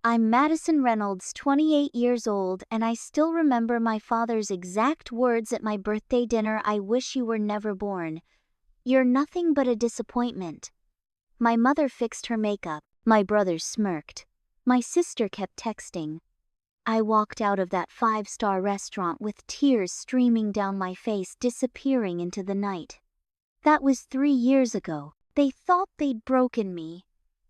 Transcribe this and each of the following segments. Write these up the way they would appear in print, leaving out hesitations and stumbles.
I'm Madison Reynolds, 28 years old, and I still remember my father's exact words at my birthday dinner. I wish you were never born. You're nothing but a disappointment. My mother fixed her makeup. My brother smirked. My sister kept texting. I walked out of that five-star restaurant with tears streaming down my face, disappearing into the night. That was 3 years ago. They thought they'd broken me.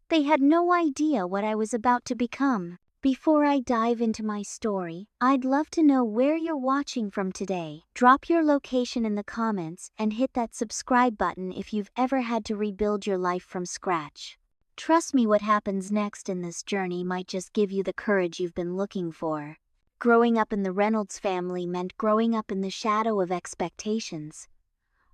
They had no idea what I was about to become. Before I dive into my story, I'd love to know where you're watching from today. Drop your location in the comments and hit that subscribe button if you've ever had to rebuild your life from scratch. Trust me, what happens next in this journey might just give you the courage you've been looking for. Growing up in the Reynolds family meant growing up in the shadow of expectations.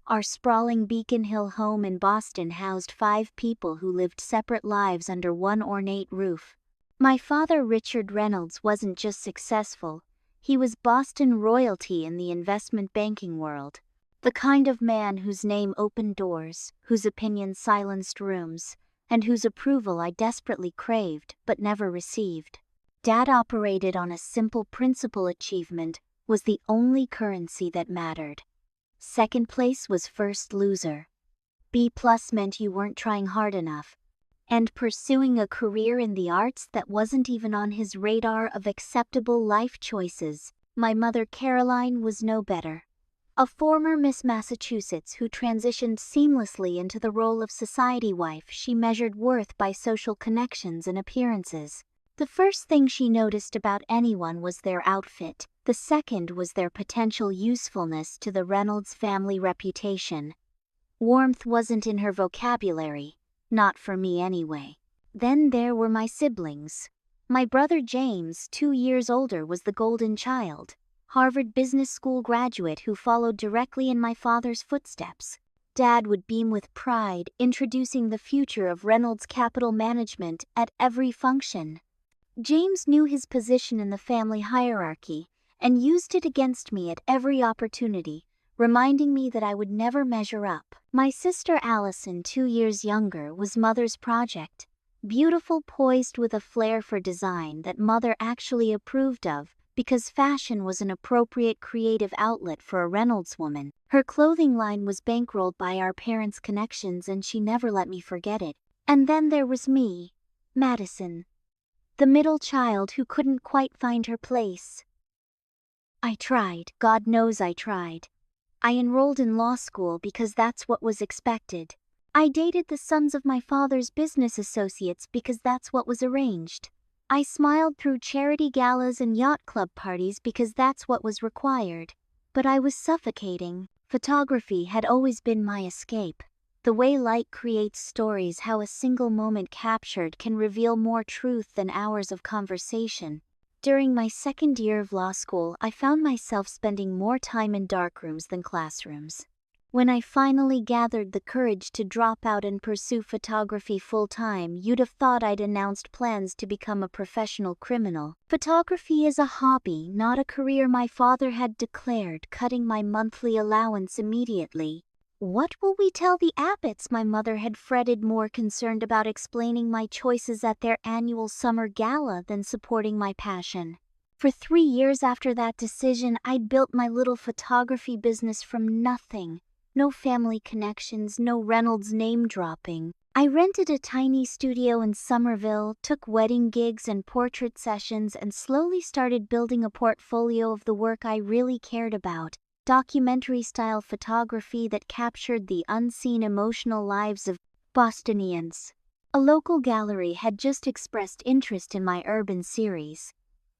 Our sprawling Beacon Hill home in Boston housed 5 people who lived separate lives under one ornate roof. My father, Richard Reynolds, wasn't just successful, he was Boston royalty in the investment banking world. The kind of man whose name opened doors, whose opinion silenced rooms, and whose approval I desperately craved but never received. Dad operated on a simple principle: achievement was the only currency that mattered. Second place was first loser. B+ meant you weren't trying hard enough. And pursuing a career in the arts that wasn't even on his radar of acceptable life choices. My mother, Caroline, was no better. A former Miss Massachusetts who transitioned seamlessly into the role of society wife, she measured worth by social connections and appearances. The first thing she noticed about anyone was their outfit. The second was their potential usefulness to the Reynolds family reputation. Warmth wasn't in her vocabulary, not for me anyway. Then there were my siblings. My brother James, 2 years older, was the golden child. Harvard Business School graduate who followed directly in my father's footsteps. Dad would beam with pride, introducing the future of Reynolds Capital Management at every function. James knew his position in the family hierarchy and used it against me at every opportunity, reminding me that I would never measure up. My sister Allison, 2 years younger, was Mother's project. Beautiful, poised with a flair for design that Mother actually approved of, because fashion was an appropriate creative outlet for a Reynolds woman. Her clothing line was bankrolled by our parents' connections and she never let me forget it. And then there was me, Madison, the middle child who couldn't quite find her place. I tried, God knows I tried. I enrolled in law school because that's what was expected. I dated the sons of my father's business associates because that's what was arranged. I smiled through charity galas and yacht club parties because that's what was required. But I was suffocating. Photography had always been my escape. The way light creates stories, how a single moment captured can reveal more truth than hours of conversation. During my second year of law school, I found myself spending more time in darkrooms than classrooms. When I finally gathered the courage to drop out and pursue photography full-time, you'd have thought I'd announced plans to become a professional criminal. Photography is a hobby, not a career, my father had declared, cutting my monthly allowance immediately. What will we tell the Abbotts? My mother had fretted, more concerned about explaining my choices at their annual summer gala than supporting my passion. For 3 years after that decision, I'd built my little photography business from nothing. No family connections, no Reynolds name dropping. I rented a tiny studio in Somerville, took wedding gigs and portrait sessions, and slowly started building a portfolio of the work I really cared about. Documentary-style photography that captured the unseen emotional lives of Bostonians. A local gallery had just expressed interest in my urban series.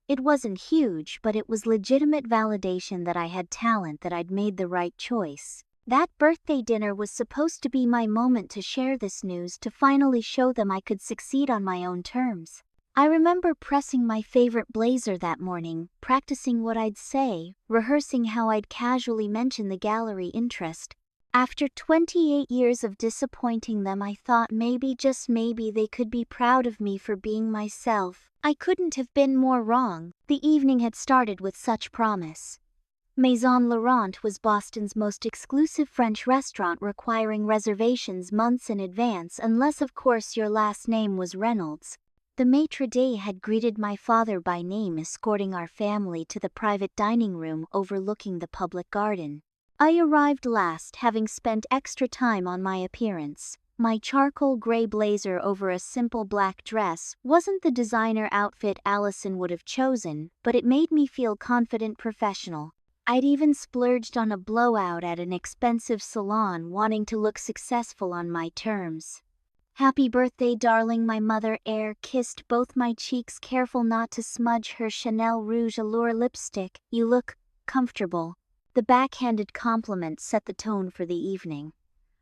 It wasn't huge, but it was legitimate validation that I had talent, that I'd made the right choice. That birthday dinner was supposed to be my moment to share this news, to finally show them I could succeed on my own terms. I remember pressing my favorite blazer that morning, practicing what I'd say, rehearsing how I'd casually mention the gallery interest. After 28 years of disappointing them, I thought maybe, just maybe, they could be proud of me for being myself. I couldn't have been more wrong. The evening had started with such promise. Maison Laurent was Boston's most exclusive French restaurant, requiring reservations months in advance, unless of course your last name was Reynolds. The maitre d' had greeted my father by name, escorting our family to the private dining room overlooking the public garden. I arrived last, having spent extra time on my appearance. My charcoal gray blazer over a simple black dress wasn't the designer outfit Allison would have chosen, but it made me feel confident professional. I'd even splurged on a blowout at an expensive salon, wanting to look successful on my terms. "Happy birthday, darling," my mother kissed both my cheeks, careful not to smudge her Chanel Rouge Allure lipstick. "You look comfortable." The backhanded compliment set the tone for the evening.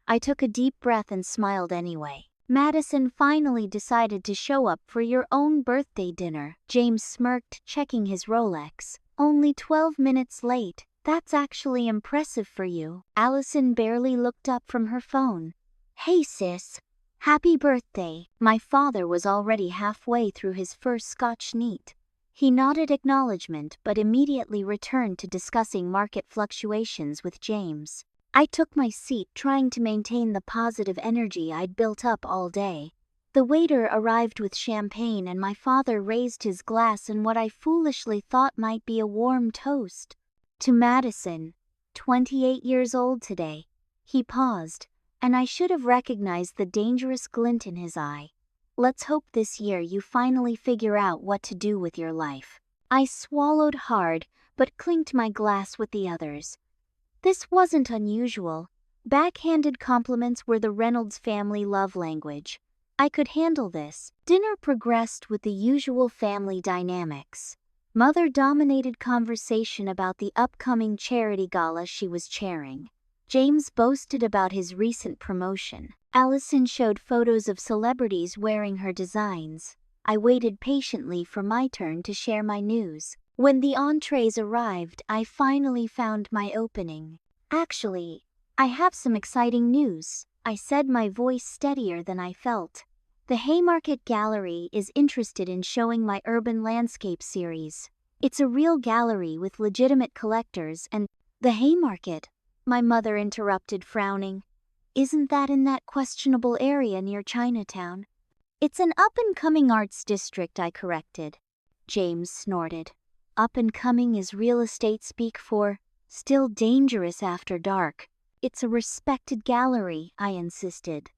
I took a deep breath and smiled anyway. "Madison finally decided to show up for your own birthday dinner." James smirked, checking his Rolex. "Only 12 minutes late. That's actually impressive for you." Allison barely looked up from her phone. "Hey sis, happy birthday." My father was already halfway through his first Scotch neat. He nodded acknowledgement but immediately returned to discussing market fluctuations with James. I took my seat, trying to maintain the positive energy I'd built up all day. The waiter arrived with champagne and my father raised his glass in what I foolishly thought might be a warm toast. "To Madison, 28 years old today." He paused, and I should have recognized the dangerous glint in his eye. "Let's hope this year you finally figure out what to do with your life." I swallowed hard, but clinked my glass with the others. This wasn't unusual. Backhanded compliments were the Reynolds family love language. I could handle this. Dinner progressed with the usual family dynamics. Mother dominated conversation about the upcoming charity gala she was chairing. James boasted about his recent promotion. Allison showed photos of celebrities wearing her designs. I waited patiently for my turn to share my news. When the entrees arrived, I finally found my opening. "Actually, I have some exciting news," I said, my voice steadier than I felt. "The Haymarket Gallery is interested in showing my urban landscape series. It's a real gallery with legitimate collectors and—" "The Haymarket?" my mother interrupted, frowning. "Isn't that in that questionable area near Chinatown?" "It's an up-and-coming arts district," I corrected. James snorted. "Up-and-coming is real estate speak for still dangerous after dark." "It's a respected gallery," I insisted.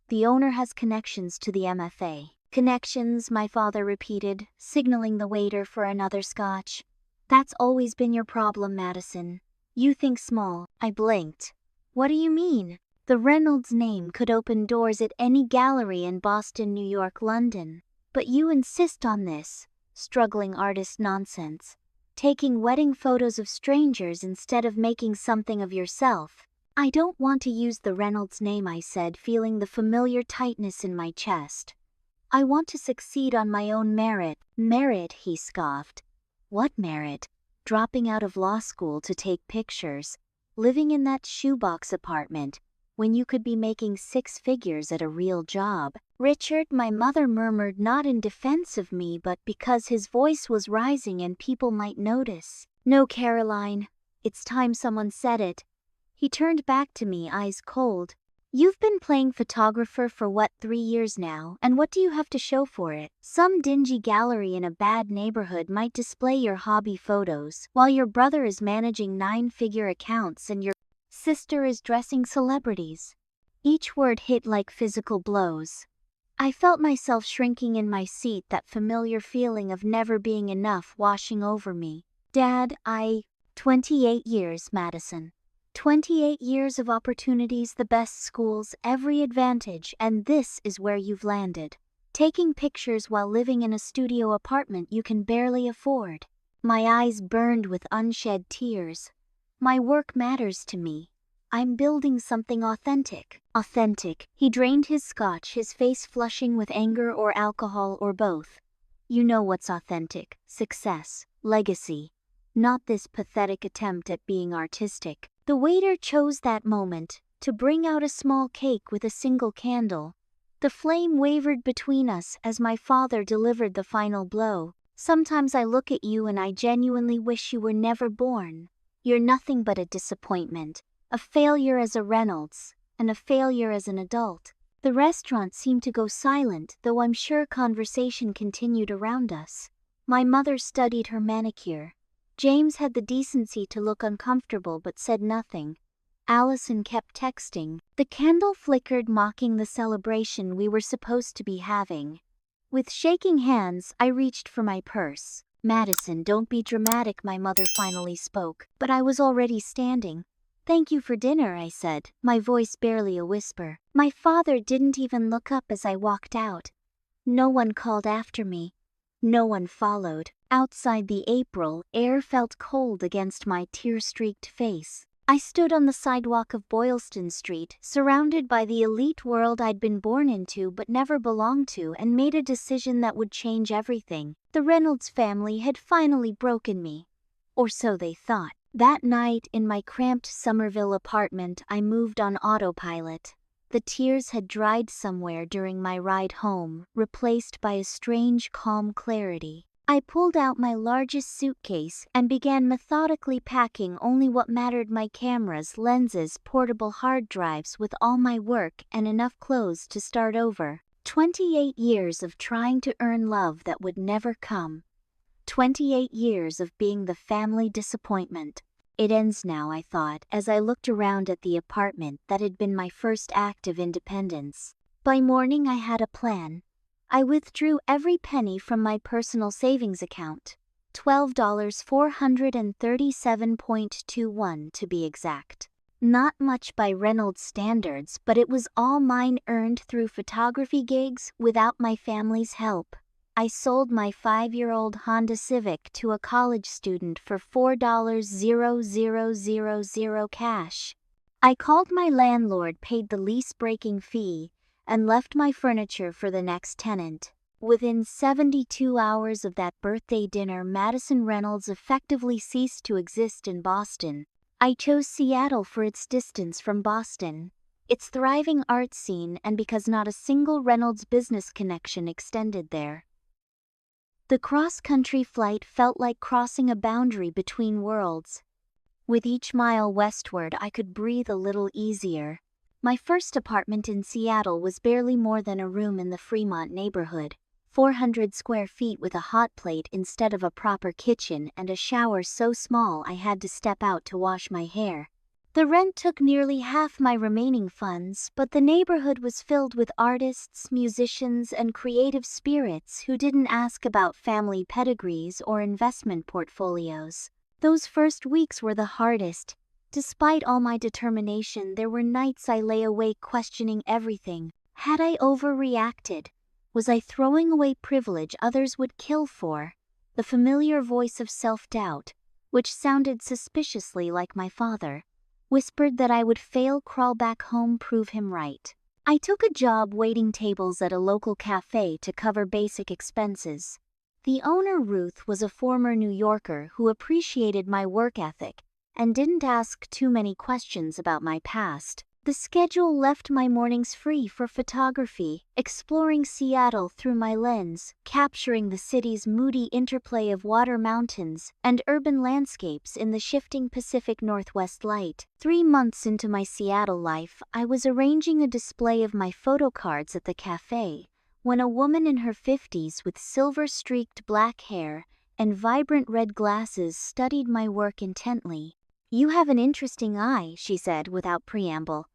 "The owner has connections to the MFA." "Connections," my father repeated, signaling the waiter for another scotch. "That's always been your problem, Madison. You think small." I blinked. "What do you mean?" "The Reynolds name could open doors at any gallery in Boston, New York, London. But you insist on this struggling artist nonsense. Taking wedding photos of strangers instead of making something of yourself." "I don't want to use the Reynolds name," I said, feeling the familiar tightness in my chest. "I want to succeed on my own merit." "Merit?" he scoffed. "What merit? Dropping out of law school to take pictures, living in that shoebox apartment, when you could be making 6 figures at a real job." "Richard," my mother murmured, not in defense of me but because his voice was rising and people might notice. "No, Caroline. It's time someone said it." He turned back to me, eyes cold. "You've been playing photographer for what, 3 years now, and what do you have to show for it? Some dingy gallery in a bad neighborhood might display your hobby photos, while your brother is managing 9-figure accounts and your sister is dressing celebrities." Each word hit like physical blows. I felt myself shrinking in my seat, that familiar feeling of never being enough washing over me. "Dad, 28 years, Madison. 28 years of opportunities, the best schools, every advantage, and this is where you've landed. Taking pictures while living in a studio apartment you can barely afford." My eyes burned with unshed tears. "My work matters to me. I'm building something authentic." "Authentic." He drained his scotch, his face flushing with anger or alcohol or both. "You know what's authentic. Success. Legacy. Not this pathetic attempt at being artistic." The waiter chose that moment to bring out a small cake with a single candle. The flame wavered between us as my father delivered the final blow. "Sometimes I look at you and I genuinely wish you were never born. You're nothing but a disappointment. A failure as a Reynolds, and a failure as an adult." The restaurant seemed to go silent, though I'm sure conversation continued around us. My mother studied her manicure. James had the decency to look uncomfortable but said nothing. Allison kept texting. The candle flickered, mocking the celebration we were supposed to be having. With shaking hands, I reached for my purse. "Madison, don't be dramatic," my mother finally spoke, but I was already standing. "Thank you for dinner," I said, my voice barely a whisper. My father didn't even look up as I walked out. No one called after me. No one followed. Outside, the April air felt cold against my tear-streaked face. I stood on the sidewalk of Boylston Street, surrounded by the elite world I'd been born into but never belonged to, and made a decision that would change everything. The Reynolds family had finally broken me. Or so they thought. That night, in my cramped Somerville apartment, I moved on autopilot. The tears had dried somewhere during my ride home, replaced by a strange, calm clarity. I pulled out my largest suitcase and began methodically packing only what mattered: my cameras, lenses, portable hard drives, with all my work and enough clothes to start over. 28 years of trying to earn love that would never come. 28 years of being the family disappointment. It ends now, I thought, as I looked around at the apartment that had been my first act of independence. By morning, I had a plan. I withdrew every penny from my personal savings account. $12,437.21 to be exact. Not much by Reynolds standards, but it was all mine, earned through photography gigs without my family's help. I sold my 5-year-old Honda Civic to a college student for $4,000 cash. I called my landlord, paid the lease-breaking fee, and left my furniture for the next tenant. Within 72 hours of that birthday dinner, Madison Reynolds effectively ceased to exist in Boston. I chose Seattle for its distance from Boston, its thriving art scene, and because not a single Reynolds business connection extended there. The cross-country flight felt like crossing a boundary between worlds. With each mile westward, I could breathe a little easier. My first apartment in Seattle was barely more than a room in the Fremont neighborhood. 400 square feet with a hot plate instead of a proper kitchen, and a shower so small I had to step out to wash my hair. The rent took nearly half my remaining funds, but the neighborhood was filled with artists, musicians, and creative spirits who didn't ask about family pedigrees or investment portfolios. Those first weeks were the hardest. Despite all my determination, there were nights I lay awake questioning everything. Had I overreacted? Was I throwing away privilege others would kill for? The familiar voice of self-doubt, which sounded suspiciously like my father, whispered that I would fail, crawl back home, prove him right. I took a job waiting tables at a local cafe to cover basic expenses. The owner, Ruth, was a former New Yorker who appreciated my work ethic and didn't ask too many questions about my past. The schedule left my mornings free for photography, exploring Seattle through my lens, capturing the city's moody interplay of water, mountains, and urban landscapes in the shifting Pacific Northwest light. 3 months into my Seattle life, I was arranging a display of my photo cards at the cafe when a woman in her 50s with silver-streaked black hair and vibrant red glasses studied my work intently. "You have an interesting eye," she said without preamble.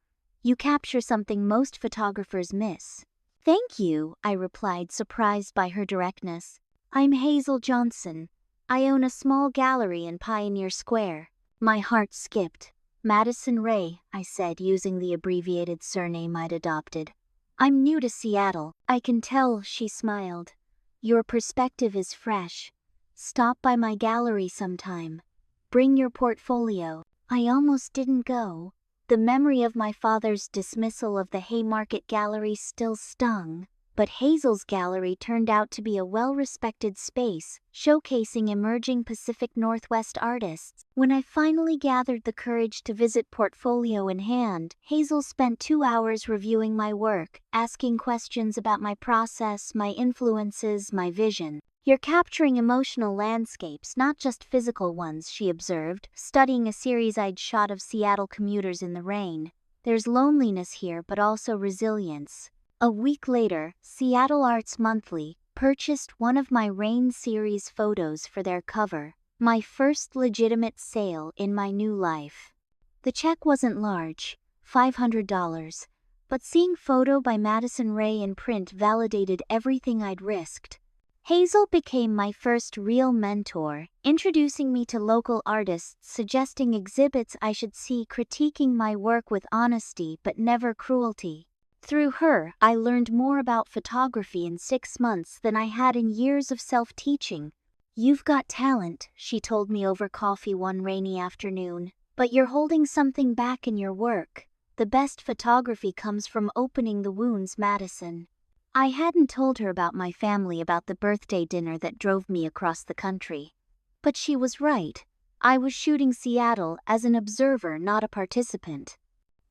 "You capture something most photographers miss." "Thank you," I replied, surprised by her directness. "I'm Hazel Johnson. I own a small gallery in Pioneer Square." My heart skipped. "Madison Ray," I said, using the abbreviated surname I'd adopted. "I'm new to Seattle." "I can tell," she smiled. "Your perspective is fresh. Stop by my gallery sometime. Bring your portfolio." I almost didn't go. The memory of my father's dismissal of the Haymarket Gallery still stung, but Hazel's gallery turned out to be a well-respected space, showcasing emerging Pacific Northwest artists. When I finally gathered the courage to visit, portfolio in hand, Hazel spent 2 hours reviewing my work, asking questions about my process, my influences, my vision. "You're capturing emotional landscapes, not just physical ones," she observed, studying a series I'd shot of Seattle commuters in the rain. "There's loneliness here, but also resilience. A week later, Seattle Arts Monthly purchased one of my Rain series photos for their cover, my first legitimate sale in my new life. The check wasn't large, $500, but seeing photo by Madison Ray in print validated everything I'd risked. Hazel became my first real mentor, introducing me to local artists, suggesting exhibits I should see, critiquing my work with honesty but never cruelty. Through her, I learned more about photography in 6 months than I had in years of self-teaching. "You've got talent," she told me over coffee one rainy afternoon, "but you're holding something back in your work. The best photography comes from opening the wounds, Madison." I hadn't told her about my family, about the birthday dinner that drove me across the country. But she was right. I was shooting Seattle as an observer, not a participant.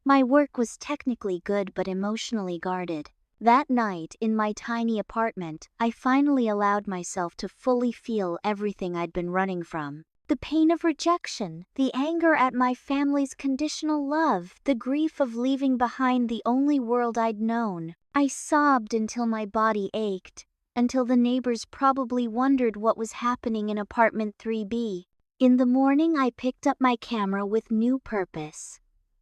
My work was technically good but emotionally guarded. That night, in my tiny apartment, I finally allowed myself to fully feel everything I'd been running from. The pain of rejection, the anger at my family's conditional love, the grief of leaving behind the only world I'd known. I sobbed until my body ached, until the neighbors probably wondered what was happening in apartment 3B. In the morning, I picked up my camera with new purpose.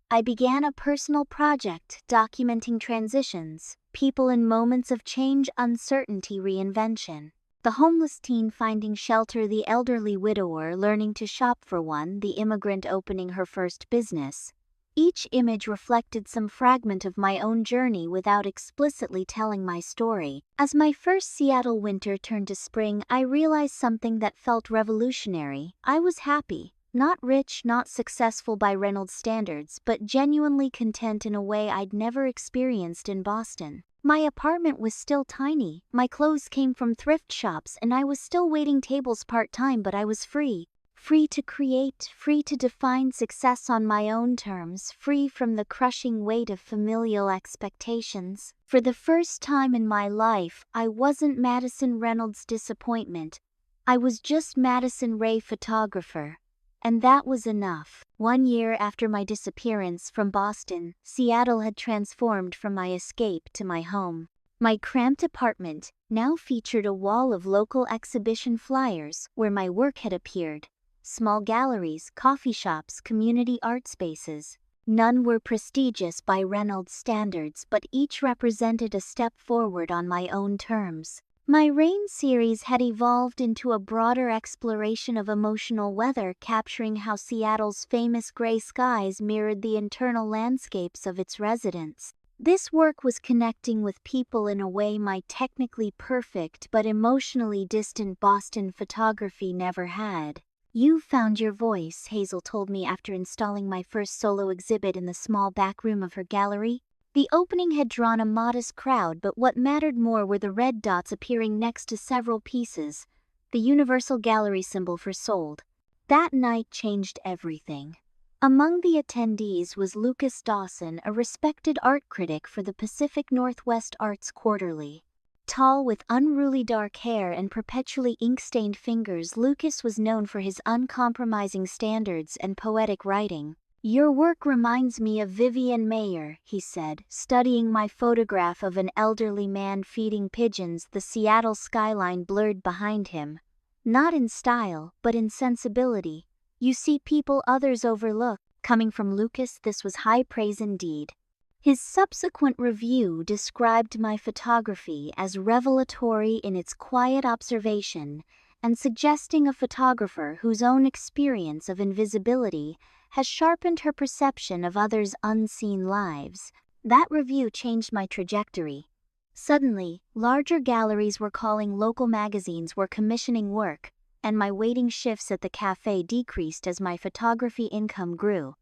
I began a personal project documenting transitions, people in moments of change, uncertainty, reinvention. The homeless teen finding shelter, the elderly widower learning to shop for one, the immigrant opening her first business. Each image reflected some fragment of my own journey without explicitly telling my story. As my first Seattle winter turned to spring, I realized something that felt revolutionary. I was happy. Not rich, not successful by Reynolds standards, but genuinely content in a way I'd never experienced in Boston. My apartment was still tiny, my clothes came from thrift shops, and I was still waiting tables part-time, but I was free. Free to create, free to define success on my own terms, free from the crushing weight of familial expectations. For the first time in my life, I wasn't Madison Reynolds' disappointment. I was just Madison Ray, photographer. And that was enough. 1 year after my disappearance from Boston, Seattle had transformed from my escape to my home. My cramped apartment now featured a wall of local exhibition flyers where my work had appeared. Small galleries, coffee shops, community art spaces. None were prestigious by Reynolds standards, but each represented a step forward on my own terms. My Rain series had evolved into a broader exploration of emotional weather, capturing how Seattle's famous gray skies mirrored the internal landscapes of its residents. This work was connecting with people in a way my technically perfect but emotionally distant Boston photography never had. "You've found your voice," Hazel told me after installing my first solo exhibit in the small back room of her gallery. The opening had drawn a modest crowd, but what mattered more were the red dots appearing next to several pieces, the universal gallery symbol for sold. That night changed everything. Among the attendees was Lucas Dawson, a respected art critic for the Pacific Northwest Arts Quarterly. Tall, with unruly dark hair and perpetually ink-stained fingers, Lucas was known for his uncompromising standards and poetic writing. "Your work reminds me of Vivian Mayer," he said, studying my photograph of an elderly man feeding pigeons, the Seattle skyline blurred behind him. "Not in style, but in sensibility. You see people others overlook." Coming from Lucas, this was high praise indeed. His subsequent review described my photography as revelatory in its quiet observation and suggesting a photographer whose own experience of invisibility has sharpened her perception of others' unseen lives. That review changed my trajectory. Suddenly, larger galleries were calling, local magazines were commissioning work, and my waiting shifts at the cafe decreased as my photography income grew.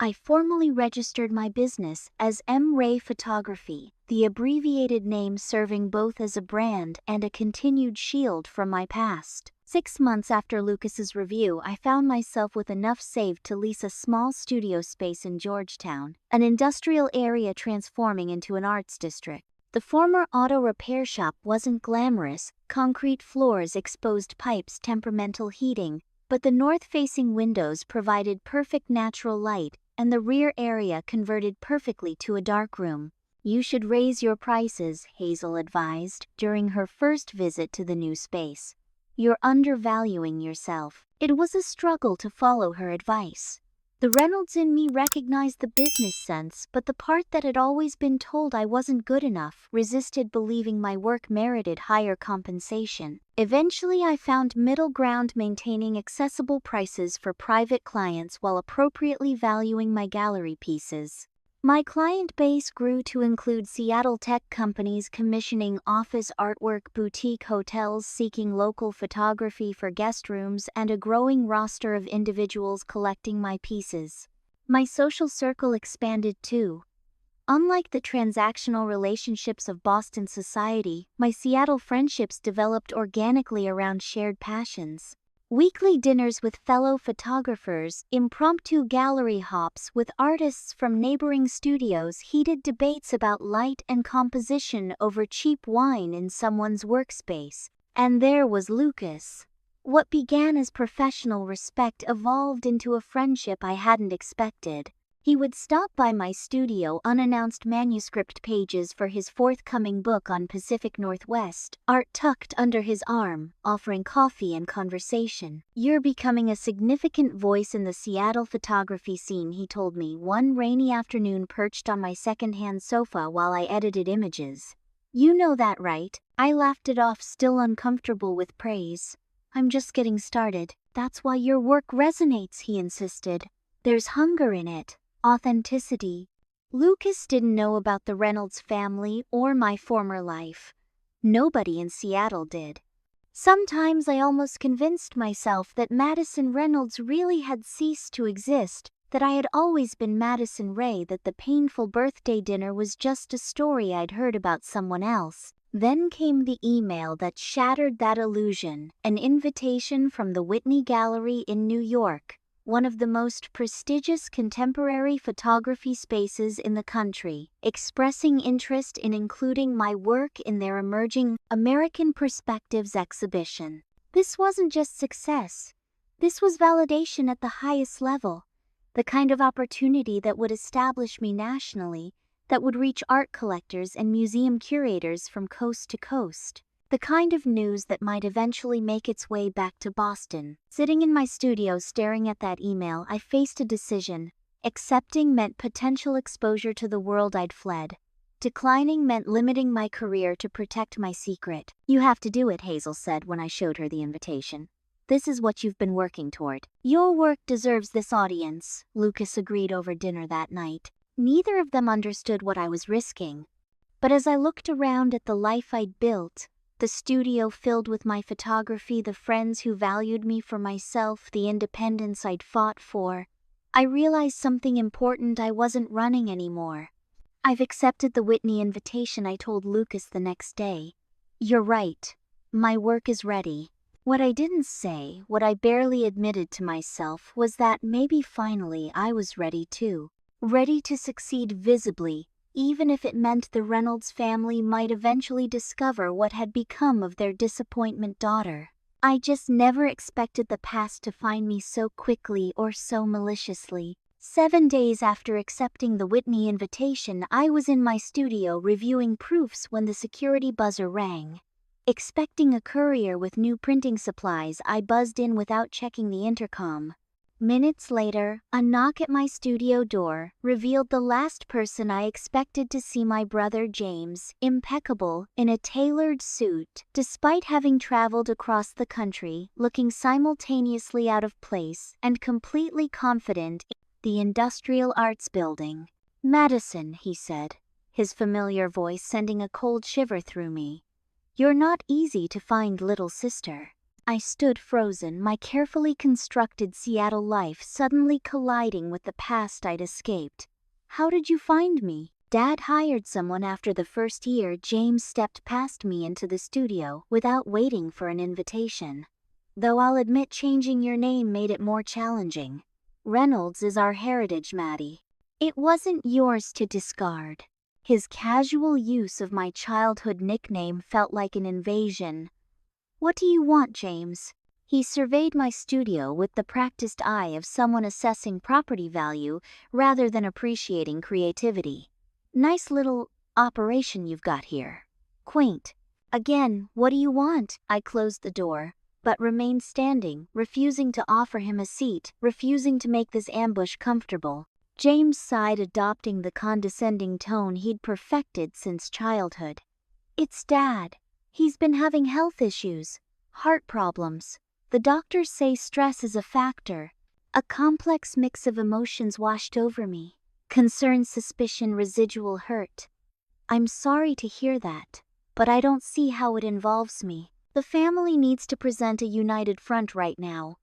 I formally registered my business as M. Ray Photography, the abbreviated name serving both as a brand and a continued shield from my past. 6 months after Lucas's review, I found myself with enough saved to lease a small studio space in Georgetown, an industrial area transforming into an arts district. The former auto repair shop wasn't glamorous, concrete floors, exposed pipes, temperamental heating, but the north-facing windows provided perfect natural light, and the rear area converted perfectly to a darkroom. You should raise your prices, Hazel advised during her first visit to the new space. You're undervaluing yourself. It was a struggle to follow her advice. The Reynolds in me recognized the business sense, but the part that had always been told I wasn't good enough resisted believing my work merited higher compensation. Eventually, I found middle ground, maintaining accessible prices for private clients while appropriately valuing my gallery pieces. My client base grew to include Seattle tech companies commissioning office artwork, boutique hotels seeking local photography for guest rooms, and a growing roster of individuals collecting my pieces. My social circle expanded too. Unlike the transactional relationships of Boston society, my Seattle friendships developed organically around shared passions. Weekly dinners with fellow photographers, impromptu gallery hops with artists from neighboring studios, heated debates about light and composition over cheap wine in someone's workspace. And there was Lucas. What began as professional respect evolved into a friendship I hadn't expected. He would stop by my studio, unannounced manuscript pages for his forthcoming book on Pacific Northwest, art tucked under his arm, offering coffee and conversation. "You're becoming a significant voice in the Seattle photography scene," he told me one rainy afternoon perched on my secondhand sofa while I edited images. "You know that, right?" I laughed it off, still uncomfortable with praise. "I'm just getting started." "That's why your work resonates," he insisted. "There's hunger in it. Authenticity." Lucas didn't know about the Reynolds family or my former life. Nobody in Seattle did. Sometimes I almost convinced myself that Madison Reynolds really had ceased to exist, that I had always been Madison Ray, that the painful birthday dinner was just a story I'd heard about someone else. Then came the email that shattered that illusion, an invitation from the Whitney Gallery in New York, one of the most prestigious contemporary photography spaces in the country, expressing interest in including my work in their emerging American Perspectives exhibition. This wasn't just success. This was validation at the highest level, the kind of opportunity that would establish me nationally, that would reach art collectors and museum curators from coast to coast. The kind of news that might eventually make its way back to Boston. Sitting in my studio staring at that email, I faced a decision. Accepting meant potential exposure to the world I'd fled. Declining meant limiting my career to protect my secret. "You have to do it," Hazel said when I showed her the invitation. "This is what you've been working toward." "Your work deserves this audience," Lucas agreed over dinner that night. Neither of them understood what I was risking. But as I looked around at the life I'd built, the studio filled with my photography, the friends who valued me for myself, the independence I'd fought for, I realized something important: I wasn't running anymore. "I've accepted the Whitney invitation," I told Lucas the next day. "You're right. My work is ready." What I didn't say, what I barely admitted to myself, was that maybe finally I was ready too. Ready to succeed visibly, even if it meant the Reynolds family might eventually discover what had become of their disappointment daughter. I just never expected the past to find me so quickly or so maliciously. 7 days after accepting the Whitney invitation, I was in my studio reviewing proofs when the security buzzer rang. Expecting a courier with new printing supplies, I buzzed in without checking the intercom. Minutes later, a knock at my studio door revealed the last person I expected to see: my brother James, impeccable, in a tailored suit, despite having traveled across the country, looking simultaneously out of place and completely confident in the Industrial Arts Building. "Madison," he said, his familiar voice sending a cold shiver through me. "You're not easy to find, little sister." I stood frozen, my carefully constructed Seattle life suddenly colliding with the past I'd escaped. "How did you find me?" "Dad hired someone after the first year." James stepped past me into the studio without waiting for an invitation. "Though I'll admit changing your name made it more challenging. Reynolds is our heritage, Maddie. It wasn't yours to discard." His casual use of my childhood nickname felt like an invasion. "What do you want, James?" He surveyed my studio with the practiced eye of someone assessing property value rather than appreciating creativity. "Nice little operation you've got here. Quaint. Again, what do you want? I closed the door, but remained standing, refusing to offer him a seat, refusing to make this ambush comfortable. James sighed, adopting the condescending tone he'd perfected since childhood. It's Dad. He's been having health issues, heart problems. The doctors say stress is a factor. A complex mix of emotions washed over me. Concern, suspicion, residual hurt. I'm sorry to hear that, but I don't see how it involves me. The family needs to present a united front right now.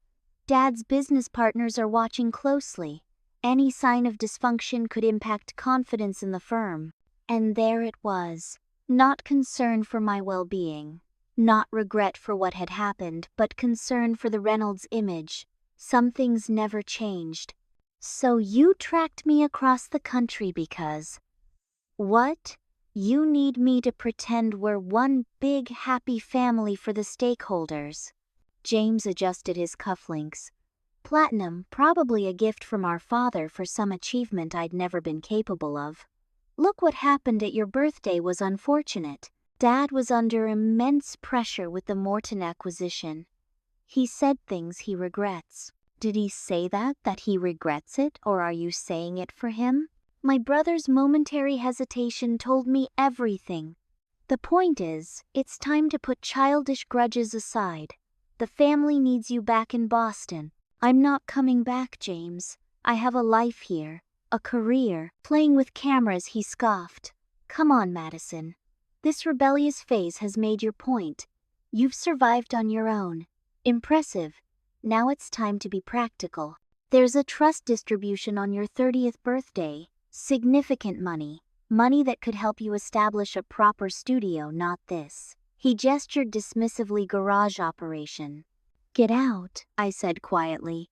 Dad's business partners are watching closely. Any sign of dysfunction could impact confidence in the firm. And there it was. Not concern for my well-being. Not regret for what had happened, but concern for the Reynolds image. Some things never changed. So you tracked me across the country because... What? You need me to pretend we're one big happy family for the stakeholders. James adjusted his cufflinks. Platinum, probably a gift from our father for some achievement I'd never been capable of. Look, what happened at your birthday was unfortunate. Dad was under immense pressure with the Morton acquisition. He said things he regrets. Did he say that he regrets it, or are you saying it for him? My brother's momentary hesitation told me everything. The point is, it's time to put childish grudges aside. The family needs you back in Boston. I'm not coming back, James. I have a life here, a career. Playing with cameras, he scoffed. Come on, Madison. This rebellious phase has made your point. You've survived on your own. Impressive. Now it's time to be practical. There's a trust distribution on your 30th birthday. Significant money. Money that could help you establish a proper studio, not this. He gestured dismissively. Garage operation. Get out, I said quietly.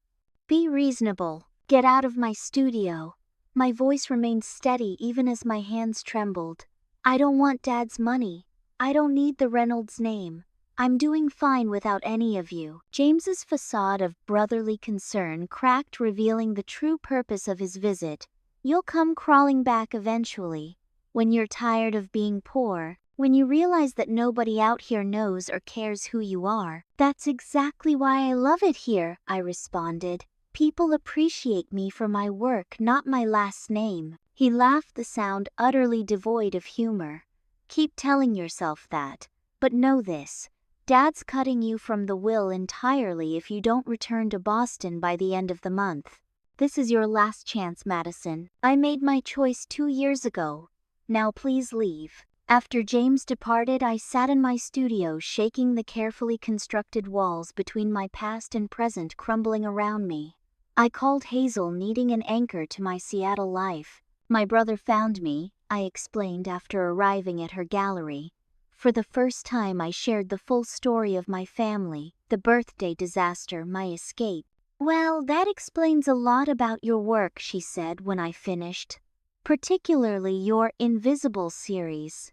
Be reasonable. Get out of my studio. My voice remained steady even as my hands trembled. I don't want Dad's money. I don't need the Reynolds name. I'm doing fine without any of you. James's facade of brotherly concern cracked, revealing the true purpose of his visit. You'll come crawling back eventually. When you're tired of being poor, when you realize that nobody out here knows or cares who you are. That's exactly why I love it here, I responded. People appreciate me for my work, not my last name. He laughed, the sound utterly devoid of humor. Keep telling yourself that. But know this. Dad's cutting you from the will entirely if you don't return to Boston by the end of the month. This is your last chance, Madison. I made my choice 2 years ago. Now please leave. After James departed, I sat in my studio, shaking, the carefully constructed walls between my past and present crumbling around me. I called Hazel, needing an anchor to my Seattle life. My brother found me, I explained after arriving at her gallery. For the first time I shared the full story of my family, the birthday disaster, my escape. Well, that explains a lot about your work, she said when I finished. Particularly your Invisible series.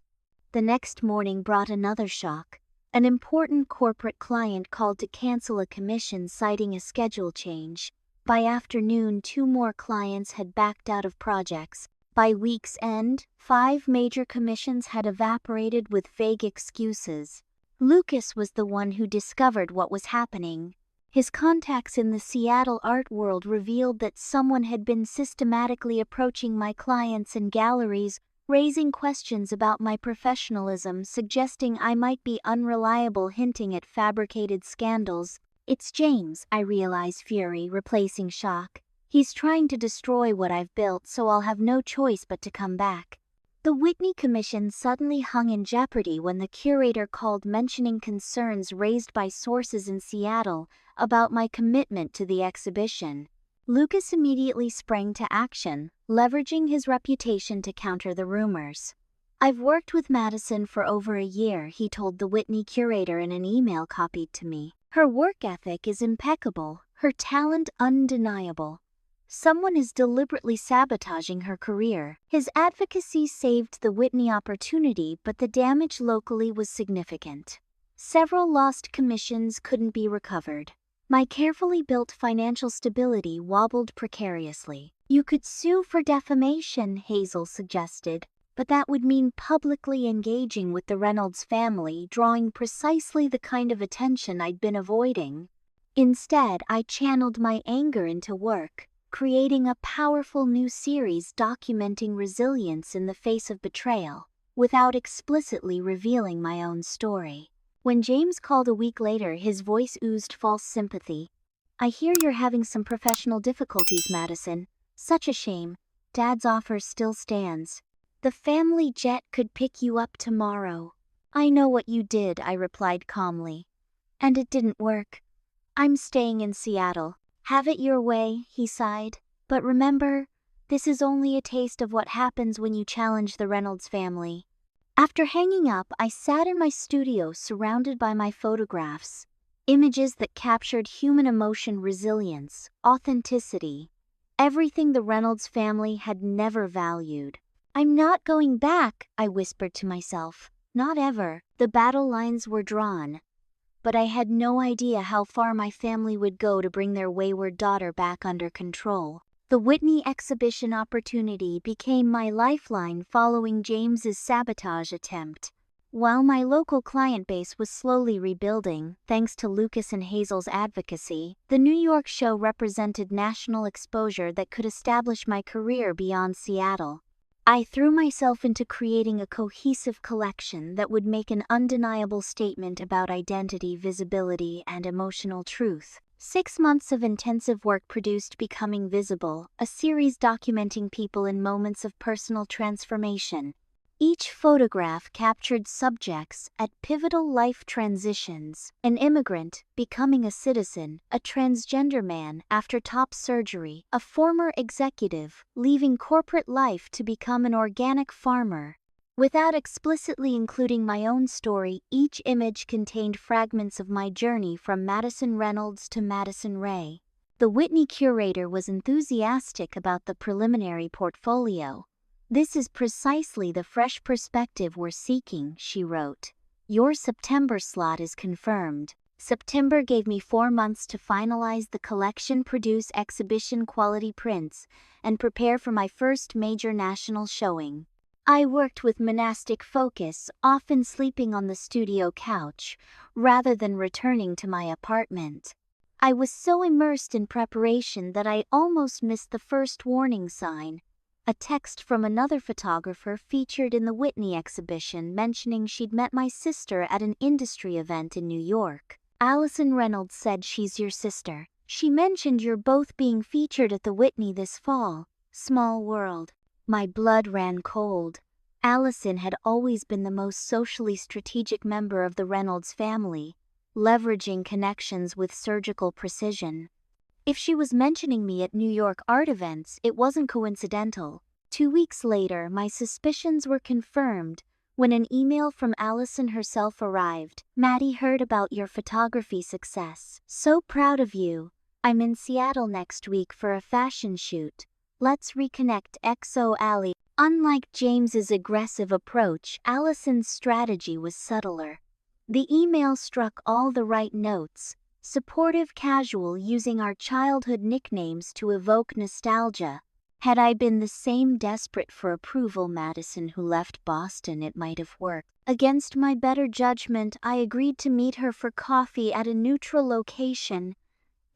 The next morning brought another shock. An important corporate client called to cancel a commission, citing a schedule change. By afternoon, 2 more clients had backed out of projects. By week's end, 5 major commissions had evaporated with vague excuses. Lucas was the one who discovered what was happening. His contacts in the Seattle art world revealed that someone had been systematically approaching my clients and galleries, raising questions about my professionalism, suggesting I might be unreliable, hinting at fabricated scandals. It's James, I realize, fury replacing shock. He's trying to destroy what I've built, so I'll have no choice but to come back. The Whitney Commission suddenly hung in jeopardy when the curator called, mentioning concerns raised by sources in Seattle about my commitment to the exhibition. Lucas immediately sprang to action, leveraging his reputation to counter the rumors. I've worked with Madison for over a year, he told the Whitney curator in an email copied to me. Her work ethic is impeccable, her talent undeniable. Someone is deliberately sabotaging her career. His advocacy saved the Whitney opportunity, but the damage locally was significant. Several lost commissions couldn't be recovered. My carefully built financial stability wobbled precariously. You could sue for defamation, Hazel suggested. but that would mean publicly engaging with the Reynolds family, drawing precisely the kind of attention I'd been avoiding. Instead, I channeled my anger into work, creating a powerful new series documenting resilience in the face of betrayal, without explicitly revealing my own story. When James called a week later, his voice oozed false sympathy. "I hear you're having some professional difficulties, Madison. Such a shame. Dad's offer still stands. The family jet could pick you up tomorrow." "I know what you did," I replied calmly. "And it didn't work. I'm staying in Seattle." "Have it your way," he sighed. "But remember, this is only a taste of what happens when you challenge the Reynolds family." After hanging up, I sat in my studio surrounded by my photographs, images that captured human emotion, resilience, authenticity, everything the Reynolds family had never valued. "I'm not going back," I whispered to myself. "Not ever." The battle lines were drawn, but I had no idea how far my family would go to bring their wayward daughter back under control. The Whitney exhibition opportunity became my lifeline following James's sabotage attempt. While my local client base was slowly rebuilding, thanks to Lucas and Hazel's advocacy, the New York show represented national exposure that could establish my career beyond Seattle. I threw myself into creating a cohesive collection that would make an undeniable statement about identity, visibility, and emotional truth. 6 months of intensive work produced Becoming Visible, a series documenting people in moments of personal transformation. Each photograph captured subjects at pivotal life transitions: an immigrant becoming a citizen, a transgender man after top surgery, a former executive leaving corporate life to become an organic farmer. Without explicitly including my own story, each image contained fragments of my journey from Madison Reynolds to Madison Ray. The Whitney curator was enthusiastic about the preliminary portfolio. "This is precisely the fresh perspective we're seeking," she wrote. "Your September slot is confirmed." September gave me 4 months to finalize the collection, produce exhibition-quality prints, and prepare for my first major national showing. I worked with monastic focus, often sleeping on the studio couch, rather than returning to my apartment. I was so immersed in preparation that I almost missed the first warning sign. A text from another photographer featured in the Whitney exhibition mentioning she'd met my sister at an industry event in New York. "Madison Reynolds said she's your sister. She mentioned you're both being featured at the Whitney this fall." Small world. My blood ran cold. Allison had always been the most socially strategic member of the Reynolds family, leveraging connections with surgical precision. If she was mentioning me at New York art events, it wasn't coincidental. 2 weeks later, my suspicions were confirmed when an email from Allison herself arrived. "Maddie heard about your photography success. So proud of you. I'm in Seattle next week for a fashion shoot. Let's reconnect. XO Allie." Unlike James's aggressive approach, Allison's strategy was subtler. The email struck all the right notes: supportive, casual, using our childhood nicknames to evoke nostalgia. Had I been the same desperate for approval Madison who left Boston, it might have worked. Against my better judgment, I agreed to meet her for coffee at a neutral location.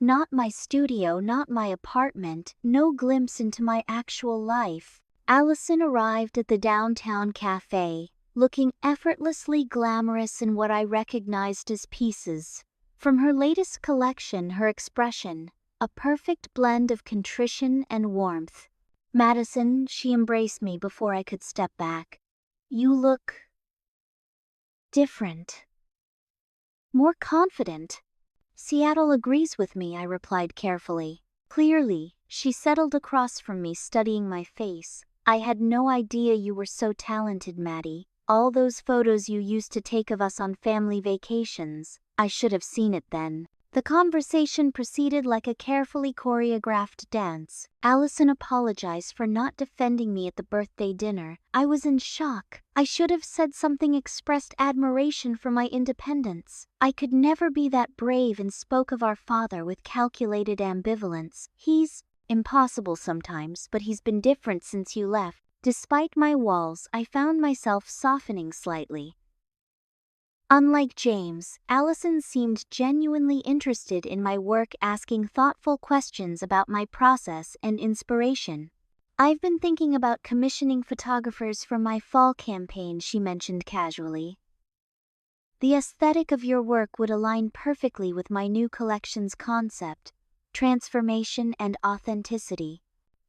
Not my studio, not my apartment, no glimpse into my actual life. Allison arrived at the downtown cafe, looking effortlessly glamorous in what I recognized as pieces from her latest collection, her expression, a perfect blend of contrition and warmth. "Madison," she embraced me before I could step back. "You look different. More confident." "Seattle agrees with me," I replied carefully. "Clearly." She settled across from me, studying my face. "I had no idea you were so talented, Maddie. All those photos you used to take of us on family vacations. I should have seen it then." The conversation proceeded like a carefully choreographed dance. Allison apologized for not defending me at the birthday dinner. I was in shock. I should have said something, expressed admiration for my independence. I could never be that brave, and spoke of our father with calculated ambivalence. "He's impossible sometimes, but he's been different since you left." Despite my walls, I found myself softening slightly. Unlike James, Allison seemed genuinely interested in my work, asking thoughtful questions about my process and inspiration. "I've been thinking about commissioning photographers for my fall campaign," she mentioned casually. "The aesthetic of your work would align perfectly with my new collection's concept, transformation and authenticity."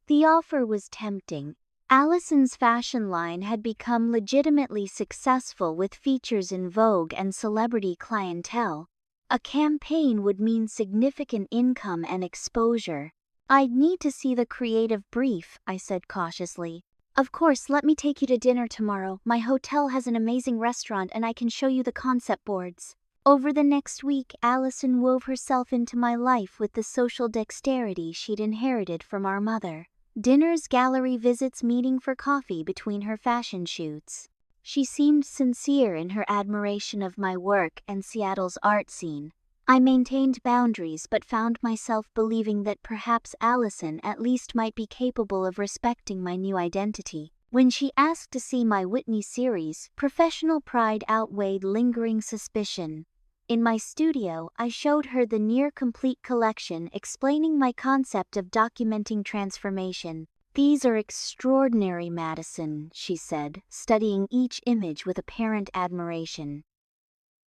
The offer was tempting. Allison's fashion line had become legitimately successful with features in Vogue and celebrity clientele. A campaign would mean significant income and exposure. "I'd need to see the creative brief," I said cautiously. "Of course, let me take you to dinner tomorrow. My hotel has an amazing restaurant and I can show you the concept boards." Over the next week, Allison wove herself into my life with the social dexterity she'd inherited from our mother. Dinners, gallery visits, meeting for coffee between her fashion shoots. She seemed sincere in her admiration of my work and Seattle's art scene. I maintained boundaries but found myself believing that perhaps Allison at least might be capable of respecting my new identity. When she asked to see my Whitney series, professional pride outweighed lingering suspicion. In my studio, I showed her the near-complete collection, explaining my concept of documenting transformation. "These are extraordinary, Madison," she said, studying each image with apparent admiration.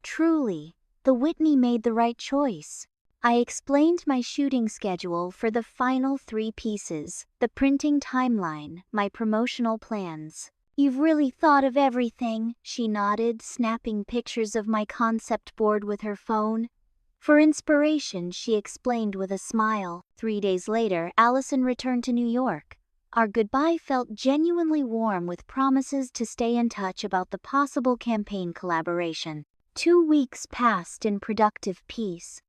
Truly, the Whitney made the right choice. I explained my shooting schedule for the final 3 pieces, the printing timeline, my promotional plans. "You've really thought of everything," she nodded, snapping pictures of my concept board with her phone. "For inspiration," she explained with a smile. 3 days later, Allison returned to New York. Our goodbye felt genuinely warm, with promises to stay in touch about the possible campaign collaboration. 2 weeks passed in productive peace.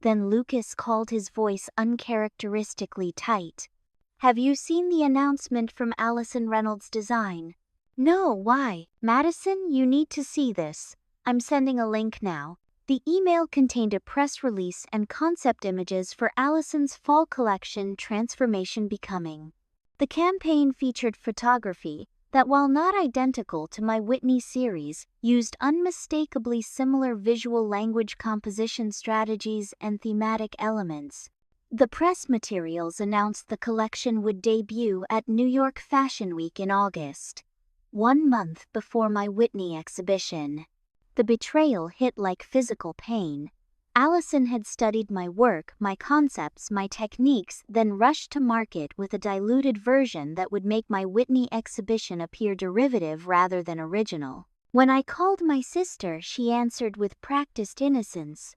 Then Lucas called, his voice uncharacteristically tight. "Have you seen the announcement from Madison Reynolds Design?" "No, why?" "Madison, you need to see this. I'm sending a link now." The email contained a press release and concept images for Allison's fall collection, Transformation Becoming. The campaign featured photography that, while not identical to my Whitney series, used unmistakably similar visual language, composition strategies, and thematic elements. The press materials announced the collection would debut at New York Fashion Week in August, 1 month before my Whitney exhibition. The betrayal hit like physical pain. Allison had studied my work, my concepts, my techniques, then rushed to market with a diluted version that would make my Whitney exhibition appear derivative rather than original. When I called my sister, she answered with practiced innocence.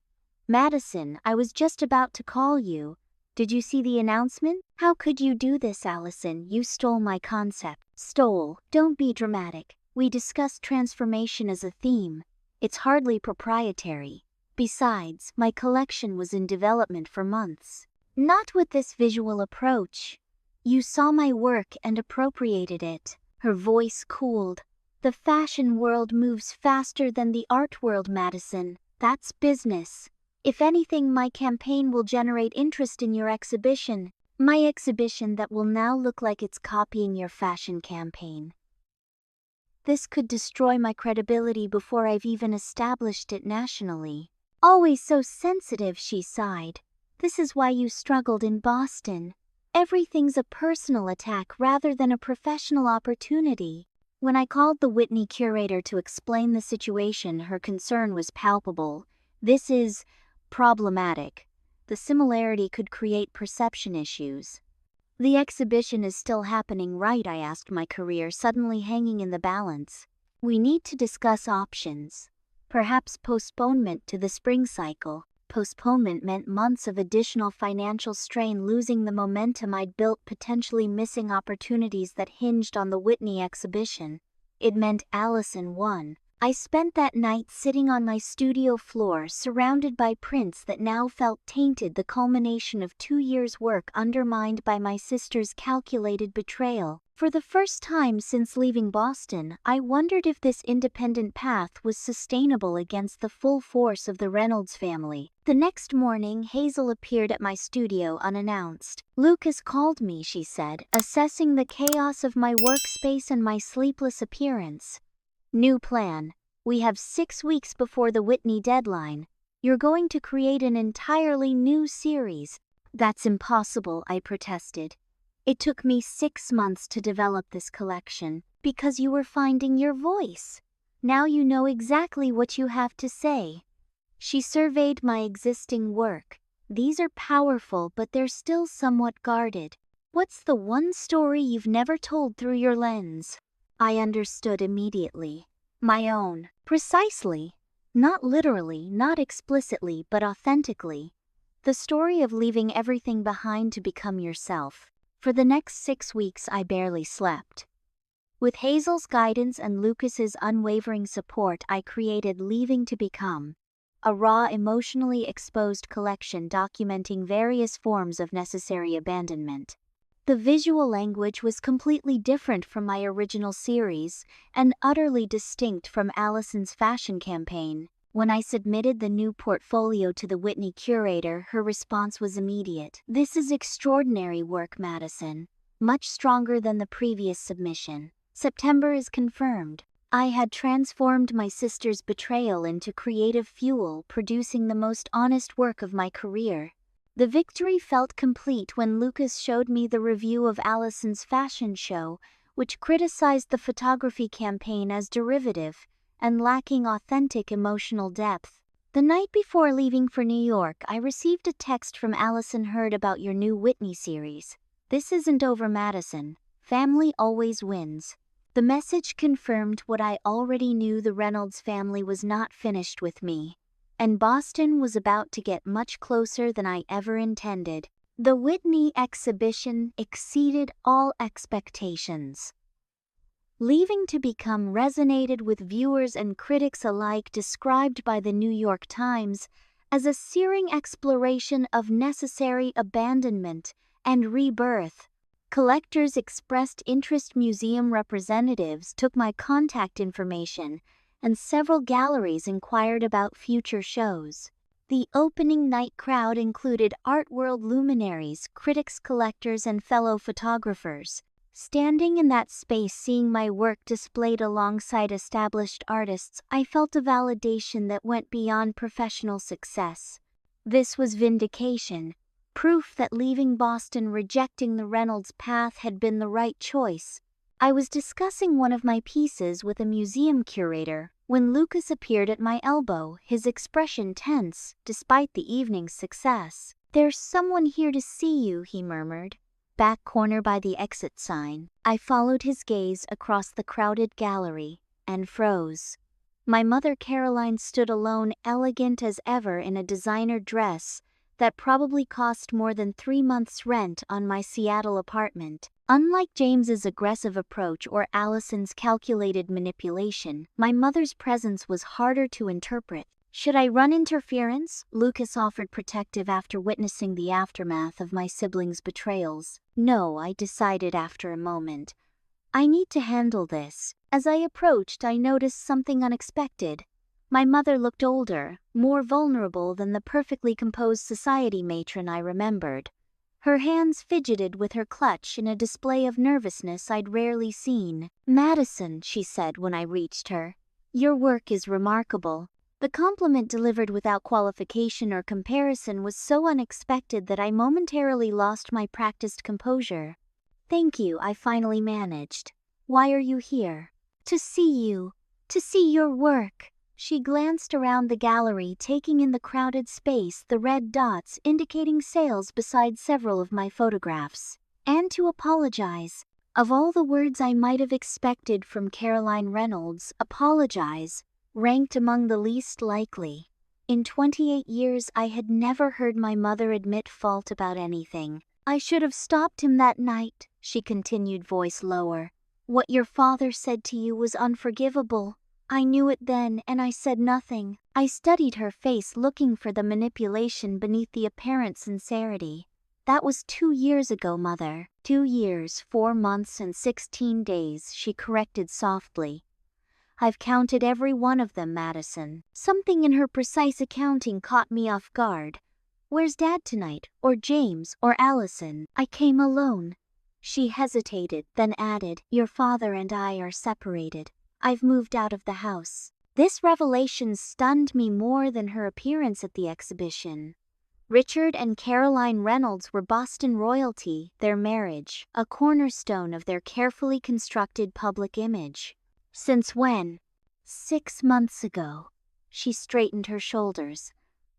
"Madison, I was just about to call you. Did you see the announcement?" "How could you do this, Allison? You stole my concept." "Stole? Don't be dramatic. We discussed transformation as a theme. It's hardly proprietary. Besides, my collection was in development for months." "Not with this visual approach. You saw my work and appropriated it." Her voice cooled. "The fashion world moves faster than the art world, Madison. That's business. If anything, my campaign will generate interest in your exhibition. My exhibition that will now look like it's copying your fashion campaign. This could destroy my credibility before I've even established it nationally." "Always so sensitive," she sighed. "This is why you struggled in Boston. Everything's a personal attack rather than a professional opportunity." When I called the Whitney curator to explain the situation, her concern was palpable. "This is problematic. The similarity could create perception issues." "The exhibition is still happening, right?" I asked, my career suddenly hanging in the balance. "We need to discuss options. Perhaps postponement to the spring cycle." Postponement meant months of additional financial strain, losing the momentum I'd built, potentially missing opportunities that hinged on the Whitney exhibition. It meant Allison won. I spent that night sitting on my studio floor, surrounded by prints that now felt tainted, the culmination of 2 years' work undermined by my sister's calculated betrayal. For the first time since leaving Boston, I wondered if this independent path was sustainable against the full force of the Reynolds family. The next morning, Hazel appeared at my studio unannounced. "Lucas called me," she said, assessing the chaos of my workspace and my sleepless appearance. "New plan. We have 6 weeks before the Whitney deadline. You're going to create an entirely new series." "That's impossible," I protested. "It took me 6 months to develop this collection." "Because you were finding your voice. Now you know exactly what you have to say." She surveyed my existing work. "These are powerful, but they're still somewhat guarded. What's the one story you've never told through your lens?" I understood immediately. My own. Precisely. Not literally, not explicitly, but authentically. The story of leaving everything behind to become yourself. For the next 6 weeks, I barely slept. With Hazel's guidance and Lucas's unwavering support, I created Leaving to Become, a raw, emotionally exposed collection documenting various forms of necessary abandonment. The visual language was completely different from my original series and utterly distinct from Allison's fashion campaign. When I submitted the new portfolio to the Whitney curator, her response was immediate. "This is extraordinary work, Madison. Much stronger than the previous submission. September is confirmed." I had transformed my sister's betrayal into creative fuel, producing the most honest work of my career. The victory felt complete when Lucas showed me the review of Allison's fashion show, which criticized the photography campaign as derivative and lacking authentic emotional depth. The night before leaving for New York, I received a text from Allison. "Heard about your new Whitney series. This isn't over, Madison. Family always wins." The message confirmed what I already knew: the Reynolds family was not finished with me, and Boston was about to get much closer than I ever intended. The Whitney exhibition exceeded all expectations. Leaving to Become resonated with viewers and critics alike, described by the New York Times as a searing exploration of necessary abandonment and rebirth. Collectors expressed interest, museum representatives took my contact information, and several galleries inquired about future shows. The opening night crowd included art world luminaries, critics, collectors, and fellow photographers. Standing in that space, seeing my work displayed alongside established artists, I felt a validation that went beyond professional success. This was vindication, proof that leaving Boston, rejecting the Reynolds path, had been the right choice. I was discussing one of my pieces with a museum curator when Lucas appeared at my elbow, his expression tense despite the evening's success. "There's someone here to see you," he murmured. "Back corner by the exit sign." I followed his gaze across the crowded gallery and froze. My mother Caroline stood alone, elegant as ever in a designer dress that probably cost more than 3 months' rent on my Seattle apartment. Unlike James's aggressive approach or Allison's calculated manipulation, my mother's presence was harder to interpret. "Should I run interference?" Lucas offered, protective after witnessing the aftermath of my siblings' betrayals. "No," I decided after a moment. "I need to handle this." As I approached, I noticed something unexpected. My mother looked older, more vulnerable than the perfectly composed society matron I remembered. Her hands fidgeted with her clutch in a display of nervousness I'd rarely seen. "Madison," she said when I reached her, "your work is remarkable." The compliment, delivered without qualification or comparison, was so unexpected that I momentarily lost my practiced composure. "Thank you," I finally managed. "Why are you here?" "To see you. To see your work." She glanced around the gallery, taking in the crowded space, the red dots indicating sales beside several of my photographs. "And to apologize." Of all the words I might have expected from Caroline Reynolds, apologize ranked among the least likely. In 28 years, I had never heard my mother admit fault about anything. "I should have stopped him that night," she continued, voice lower. "What your father said to you was unforgivable. I knew it then, and I said nothing." I studied her face, looking for the manipulation beneath the apparent sincerity. That was 2 years ago, Mother. 2 years, 4 months and 16 days, she corrected softly. I've counted every one of them, Madison. Something in her precise accounting caught me off guard. Where's Dad tonight? Or James? Or Allison? I came alone. She hesitated, then added, Your father and I are separated. I've moved out of the house. This revelation stunned me more than her appearance at the exhibition. Richard and Caroline Reynolds were Boston royalty, their marriage, a cornerstone of their carefully constructed public image. Since when? 6 months ago. She straightened her shoulders.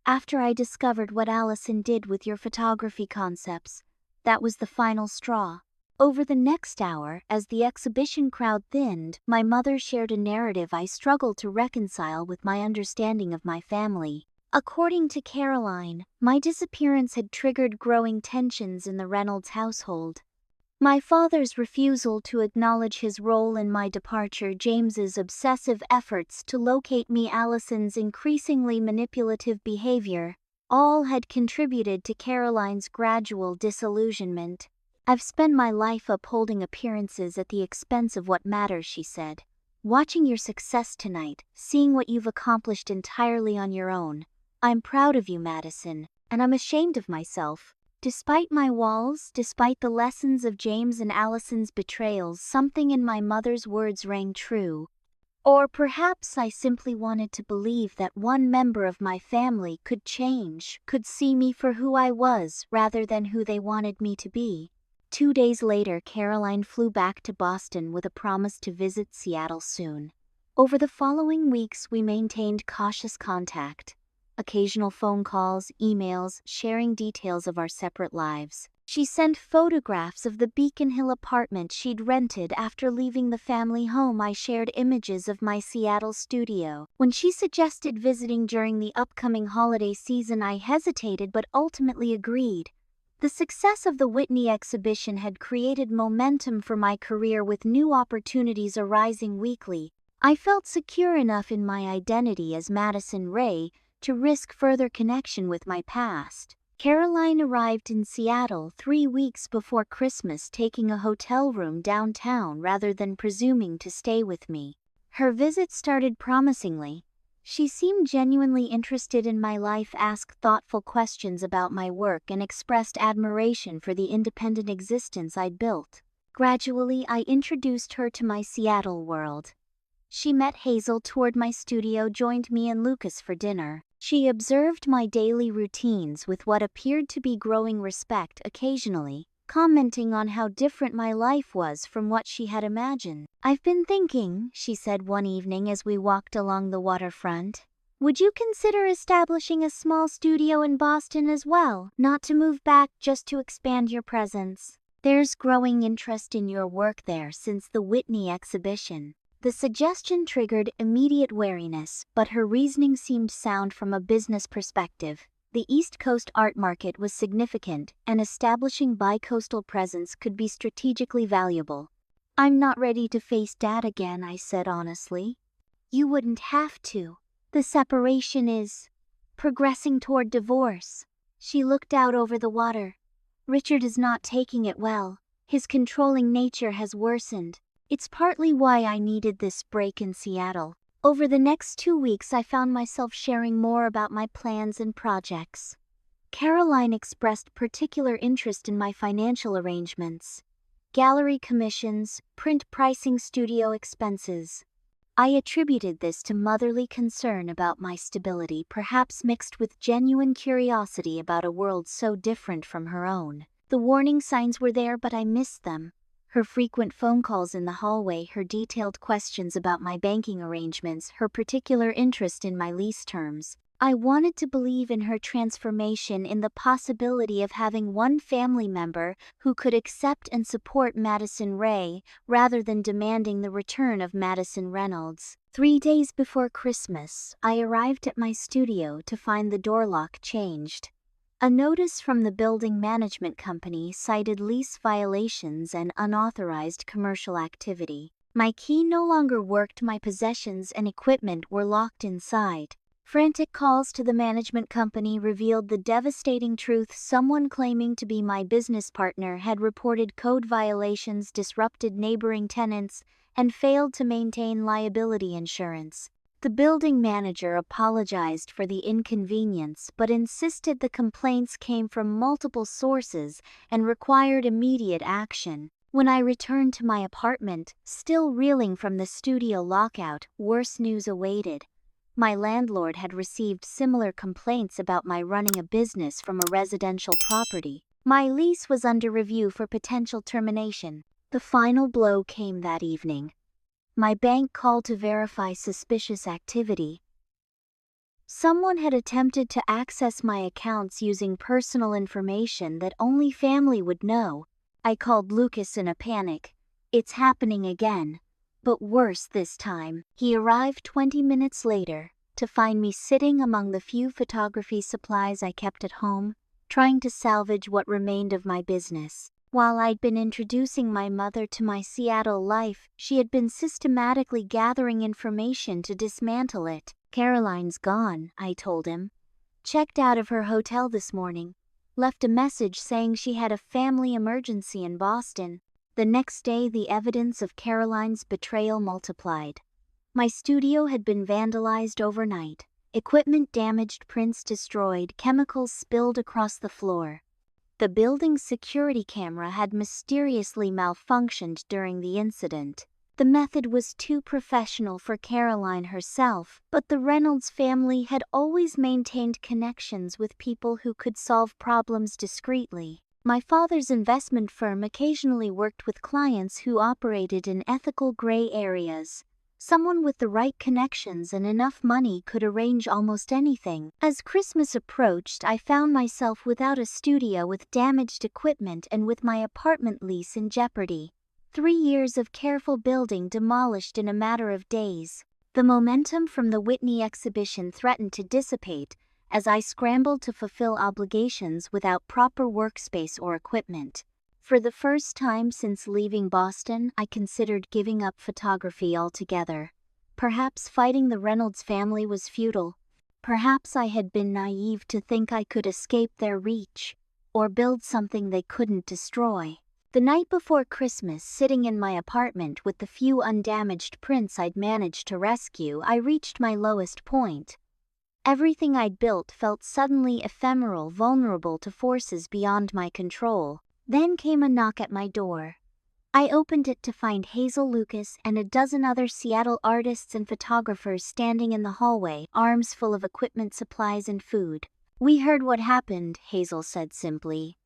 After I discovered what Allison did with your photography concepts, that was the final straw. Over the next hour, as the exhibition crowd thinned, my mother shared a narrative I struggled to reconcile with my understanding of my family. According to Caroline, my disappearance had triggered growing tensions in the Reynolds household. My father's refusal to acknowledge his role in my departure, James's obsessive efforts to locate me, Allison's increasingly manipulative behavior, all had contributed to Caroline's gradual disillusionment. I've spent my life upholding appearances at the expense of what matters, she said. Watching your success tonight, seeing what you've accomplished entirely on your own. I'm proud of you, Madison, and I'm ashamed of myself. Despite my walls, despite the lessons of James and Allison's betrayals, something in my mother's words rang true. Or perhaps I simply wanted to believe that one member of my family could change, could see me for who I was rather than who they wanted me to be. 2 days later, Caroline flew back to Boston with a promise to visit Seattle soon. Over the following weeks, we maintained cautious contact. Occasional phone calls, emails, sharing details of our separate lives. She sent photographs of the Beacon Hill apartment she'd rented after leaving the family home. I shared images of my Seattle studio. When she suggested visiting during the upcoming holiday season, I hesitated but ultimately agreed. The success of the Whitney exhibition had created momentum for my career, with new opportunities arising weekly. I felt secure enough in my identity as Madison Ray to risk further connection with my past. Caroline arrived in Seattle 3 weeks before Christmas, taking a hotel room downtown rather than presuming to stay with me. Her visit started promisingly. She seemed genuinely interested in my life, asked thoughtful questions about my work, and expressed admiration for the independent existence I'd built. Gradually, I introduced her to my Seattle world. She met Hazel, toured my studio, joined me and Lucas for dinner. She observed my daily routines with what appeared to be growing respect, occasionally commenting on how different my life was from what she had imagined. I've been thinking, she said one evening as we walked along the waterfront. Would you consider establishing a small studio in Boston as well? Not to move back, just to expand your presence. There's growing interest in your work there since the Whitney exhibition. The suggestion triggered immediate wariness, but her reasoning seemed sound from a business perspective. The East Coast art market was significant, and establishing bi-coastal presence could be strategically valuable. I'm not ready to face Dad again, I said honestly. You wouldn't have to. The separation is progressing toward divorce. She looked out over the water. Richard is not taking it well. His controlling nature has worsened. It's partly why I needed this break in Seattle. Over the next 2 weeks, I found myself sharing more about my plans and projects. Caroline expressed particular interest in my financial arrangements. Gallery commissions, print pricing, studio expenses. I attributed this to motherly concern about my stability, perhaps mixed with genuine curiosity about a world so different from her own. The warning signs were there, but I missed them. Her frequent phone calls in the hallway, her detailed questions about my banking arrangements, her particular interest in my lease terms. I wanted to believe in her transformation, in the possibility of having one family member who could accept and support Madison Ray, rather than demanding the return of Madison Reynolds. 3 days before Christmas, I arrived at my studio to find the door lock changed. A notice from the building management company cited lease violations and unauthorized commercial activity. My key no longer worked, my possessions and equipment were locked inside. Frantic calls to the management company revealed the devastating truth: someone claiming to be my business partner had reported code violations, disrupted neighboring tenants, and failed to maintain liability insurance. The building manager apologized for the inconvenience but insisted the complaints came from multiple sources and required immediate action. When I returned to my apartment, still reeling from the studio lockout, worse news awaited. My landlord had received similar complaints about my running a business from a residential property. My lease was under review for potential termination. The final blow came that evening. My bank called to verify suspicious activity. Someone had attempted to access my accounts using personal information that only family would know. I called Lucas in a panic. It's happening again. But worse this time. He arrived 20 minutes later to find me sitting among the few photography supplies I kept at home, trying to salvage what remained of my business. While I'd been introducing my mother to my Seattle life, she had been systematically gathering information to dismantle it. Caroline's gone, I told him. Checked out of her hotel this morning. Left a message saying she had a family emergency in Boston. The next day, the evidence of Caroline's betrayal multiplied. My studio had been vandalized overnight. Equipment damaged, prints destroyed, chemicals spilled across the floor. The building's security camera had mysteriously malfunctioned during the incident. The method was too professional for Caroline herself, but the Reynolds family had always maintained connections with people who could solve problems discreetly. My father's investment firm occasionally worked with clients who operated in ethical gray areas. Someone with the right connections and enough money could arrange almost anything. As Christmas approached, I found myself without a studio, with damaged equipment, and with my apartment lease in jeopardy. 3 years of careful building demolished in a matter of days. The momentum from the Whitney exhibition threatened to dissipate as I scrambled to fulfill obligations without proper workspace or equipment. For the first time since leaving Boston, I considered giving up photography altogether. Perhaps fighting the Reynolds family was futile. Perhaps I had been naive to think I could escape their reach, or build something they couldn't destroy. The night before Christmas, sitting in my apartment with the few undamaged prints I'd managed to rescue, I reached my lowest point. Everything I'd built felt suddenly ephemeral, vulnerable to forces beyond my control. Then came a knock at my door. I opened it to find Hazel Lucas and a dozen other Seattle artists and photographers standing in the hallway, arms full of equipment, supplies, and food. "We heard what happened," Hazel said simply.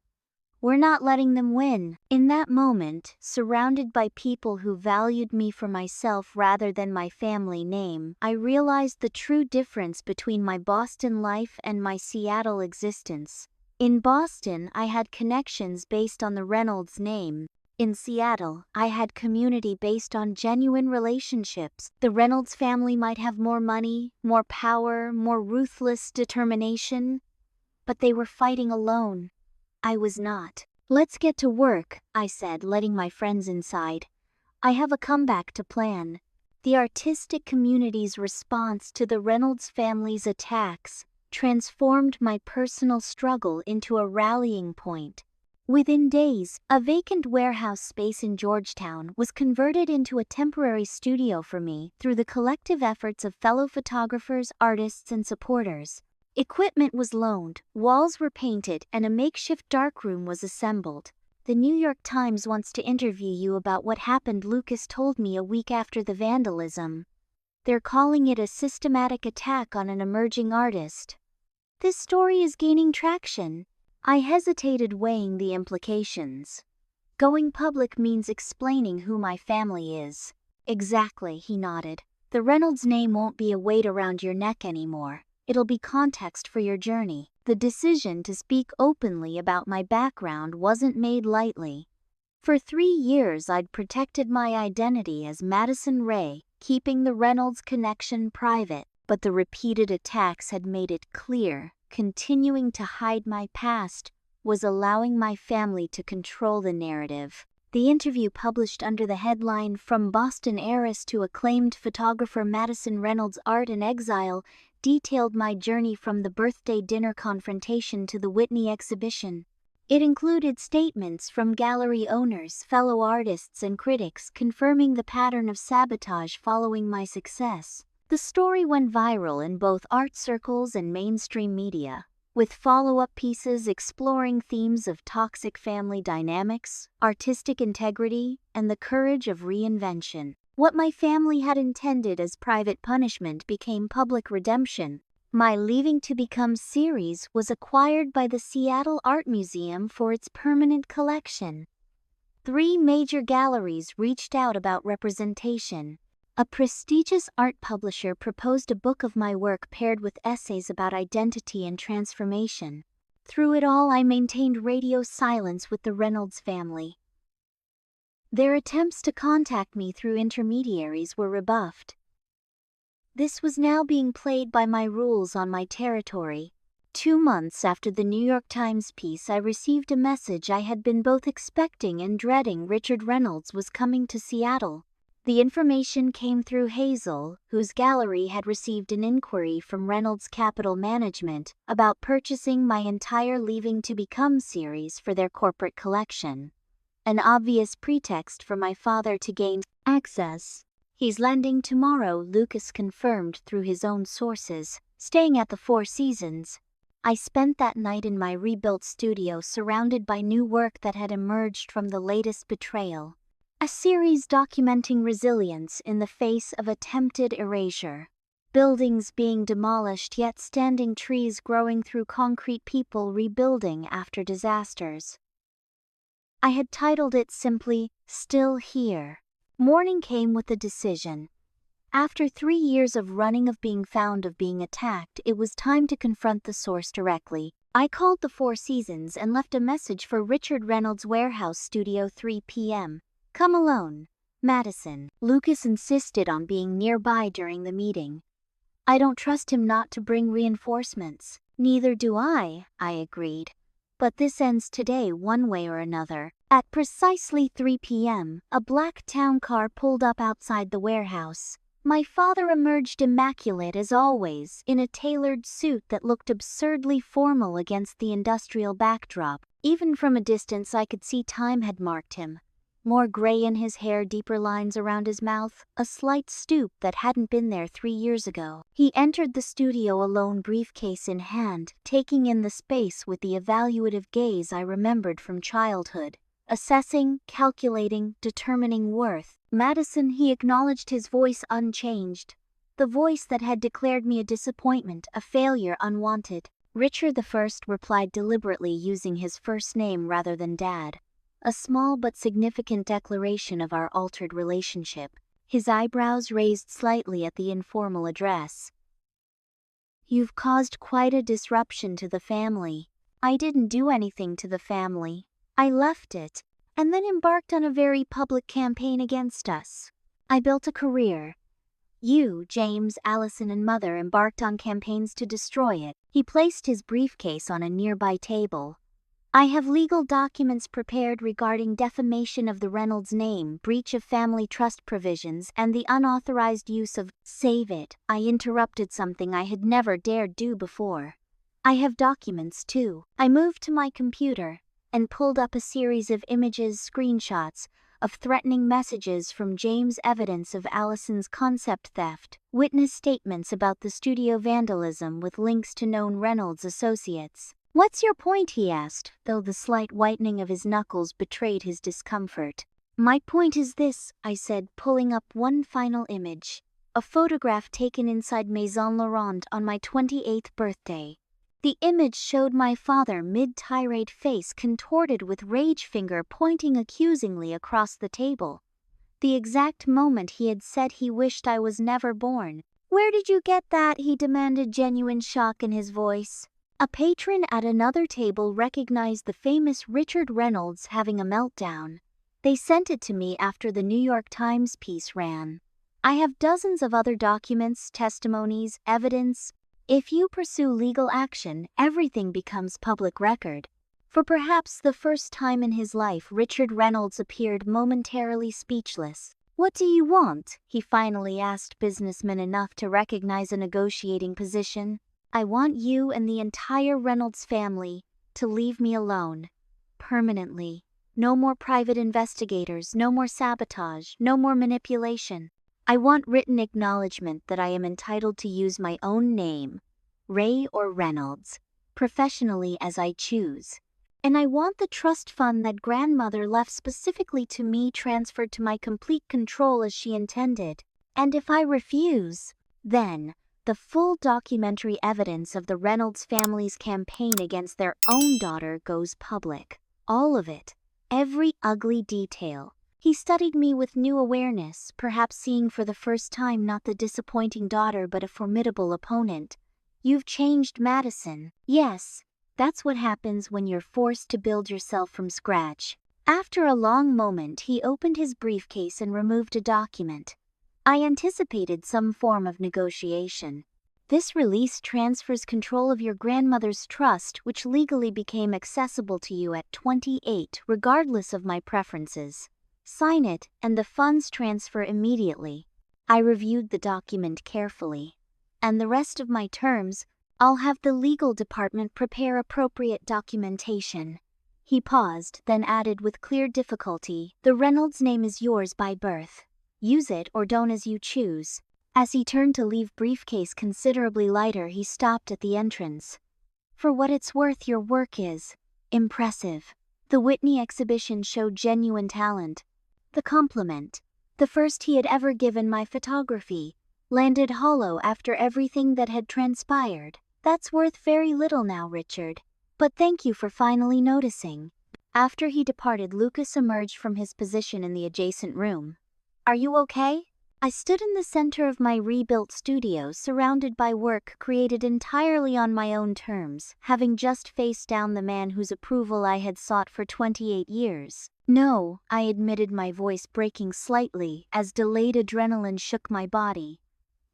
"We're not letting them win." In that moment, surrounded by people who valued me for myself rather than my family name, I realized the true difference between my Boston life and my Seattle existence. In Boston, I had connections based on the Reynolds name. In Seattle, I had community based on genuine relationships. The Reynolds family might have more money, more power, more ruthless determination, but they were fighting alone. I was not. "Let's get to work," I said, letting my friends inside. "I have a comeback to plan." The artistic community's response to the Reynolds family's attacks transformed my personal struggle into a rallying point. Within days, a vacant warehouse space in Georgetown was converted into a temporary studio for me through the collective efforts of fellow photographers, artists, and supporters. Equipment was loaned, walls were painted, and a makeshift darkroom was assembled. "The New York Times wants to interview you about what happened," Lucas told me a week after the vandalism. "They're calling it a systematic attack on an emerging artist." This story is gaining traction. I hesitated, weighing the implications. Going public means explaining who my family is. "Exactly," he nodded. "The Reynolds name won't be a weight around your neck anymore. It'll be context for your journey." The decision to speak openly about my background wasn't made lightly. For 3 years I'd protected my identity as Madison Ray, keeping the Reynolds connection private, but the repeated attacks had made it clear continuing to hide my past was allowing my family to control the narrative. The interview, published under the headline "From Boston Heiress to Acclaimed Photographer Madison Reynolds' Art in Exile," detailed my journey from the birthday dinner confrontation to the Whitney exhibition. It included statements from gallery owners, fellow artists, and critics confirming the pattern of sabotage following my success. The story went viral in both art circles and mainstream media, with follow-up pieces exploring themes of toxic family dynamics, artistic integrity, and the courage of reinvention. What my family had intended as private punishment became public redemption. My Leaving to Become series was acquired by the Seattle Art Museum for its permanent collection. 3 major galleries reached out about representation. A prestigious art publisher proposed a book of my work paired with essays about identity and transformation. Through it all, I maintained radio silence with the Reynolds family. Their attempts to contact me through intermediaries were rebuffed. This was now being played by my rules on my territory. 2 months after the New York Times piece, I received a message I had been both expecting and dreading. Richard Reynolds was coming to Seattle. The information came through Hazel, whose gallery had received an inquiry from Reynolds Capital Management about purchasing my entire Leaving to Become series for their corporate collection. An obvious pretext for my father to gain access. "He's landing tomorrow," Lucas confirmed through his own sources, staying at the Four Seasons. I spent that night in my rebuilt studio surrounded by new work that had emerged from the latest betrayal. A series documenting resilience in the face of attempted erasure. Buildings being demolished yet standing, trees growing through concrete, people rebuilding after disasters. I had titled it simply, "Still Here." Morning came with the decision. After 3 years of running, of being found, of being attacked, it was time to confront the source directly. I called the Four Seasons and left a message for Richard Reynolds' warehouse studio, 3 p.m. "Come alone, Madison." Lucas insisted on being nearby during the meeting. "I don't trust him not to bring reinforcements." "Neither do I," I agreed. "But this ends today one way or another." At precisely 3 p.m., a black town car pulled up outside the warehouse. My father emerged immaculate as always, in a tailored suit that looked absurdly formal against the industrial backdrop. Even from a distance I could see time had marked him. More gray in his hair, deeper lines around his mouth, a slight stoop that hadn't been there 3 years ago. He entered the studio alone, briefcase in hand, taking in the space with the evaluative gaze I remembered from childhood. Assessing, calculating, determining worth. "Madison," he acknowledged, his voice unchanged. The voice that had declared me a disappointment, a failure, unwanted. "Richard the First," replied deliberately, using his first name rather than Dad. A small but significant declaration of our altered relationship. His eyebrows raised slightly at the informal address. "You've caused quite a disruption to the family." "I didn't do anything to the family. I left it, and then embarked on a very public campaign against us. I built a career. You, James, Allison, and Mother embarked on campaigns to destroy it." He placed his briefcase on a nearby table. "I have legal documents prepared regarding defamation of the Reynolds name, breach of family trust provisions, and the unauthorized use of—" "Save it," I interrupted, something I had never dared do before. "I have documents too." I moved to my computer and pulled up a series of images, screenshots, of threatening messages from James, evidence of Allison's concept theft, witness statements about the studio vandalism with links to known Reynolds associates. "What's your point?" he asked, though the slight whitening of his knuckles betrayed his discomfort. "My point is this," I said, pulling up one final image. A photograph taken inside Maison Laurent on my 28th birthday. The image showed my father, mid-tirade, face contorted with rage, finger pointing accusingly across the table. The exact moment he had said he wished I was never born. "Where did you get that?" he demanded, genuine shock in his voice. A patron at another table recognized the famous Richard Reynolds having a meltdown. "They sent it to me after the New York Times piece ran. I have dozens of other documents, testimonies, evidence. If you pursue legal action, everything becomes public record." For perhaps the first time in his life, Richard Reynolds appeared momentarily speechless. "What do you want?" he finally asked, businessman enough to recognize a negotiating position. "I want you and the entire Reynolds family to leave me alone. Permanently. No more private investigators, no more sabotage, no more manipulation. I want written acknowledgement that I am entitled to use my own name, Ray or Reynolds, professionally as I choose. And I want the trust fund that grandmother left specifically to me transferred to my complete control as she intended. And if I refuse, then the full documentary evidence of the Reynolds family's campaign against their own daughter goes public. All of it. Every ugly detail." He studied me with new awareness, perhaps seeing for the first time not the disappointing daughter but a formidable opponent. "You've changed, Madison." "Yes. That's what happens when you're forced to build yourself from scratch." After a long moment, he opened his briefcase and removed a document. I anticipated some form of negotiation. "This release transfers control of your grandmother's trust, which legally became accessible to you at 28, regardless of my preferences. Sign it, and the funds transfer immediately." I reviewed the document carefully. "And the rest of my terms, I'll have the legal department prepare appropriate documentation." He paused, then added with clear difficulty, "The Reynolds name is yours by birth. Use it or don't as you choose." As he turned to leave, briefcase considerably lighter, he stopped at the entrance. "For what it's worth, your work is impressive." The Whitney exhibition showed genuine talent. The compliment, the first he had ever given my photography, landed hollow after everything that had transpired. "That's worth very little now, Richard. But thank you for finally noticing." After he departed, Lucas emerged from his position in the adjacent room. "Are you okay?" I stood in the center of my rebuilt studio, surrounded by work created entirely on my own terms, having just faced down the man whose approval I had sought for 28 years. "No," I admitted, my voice breaking slightly as delayed adrenaline shook my body.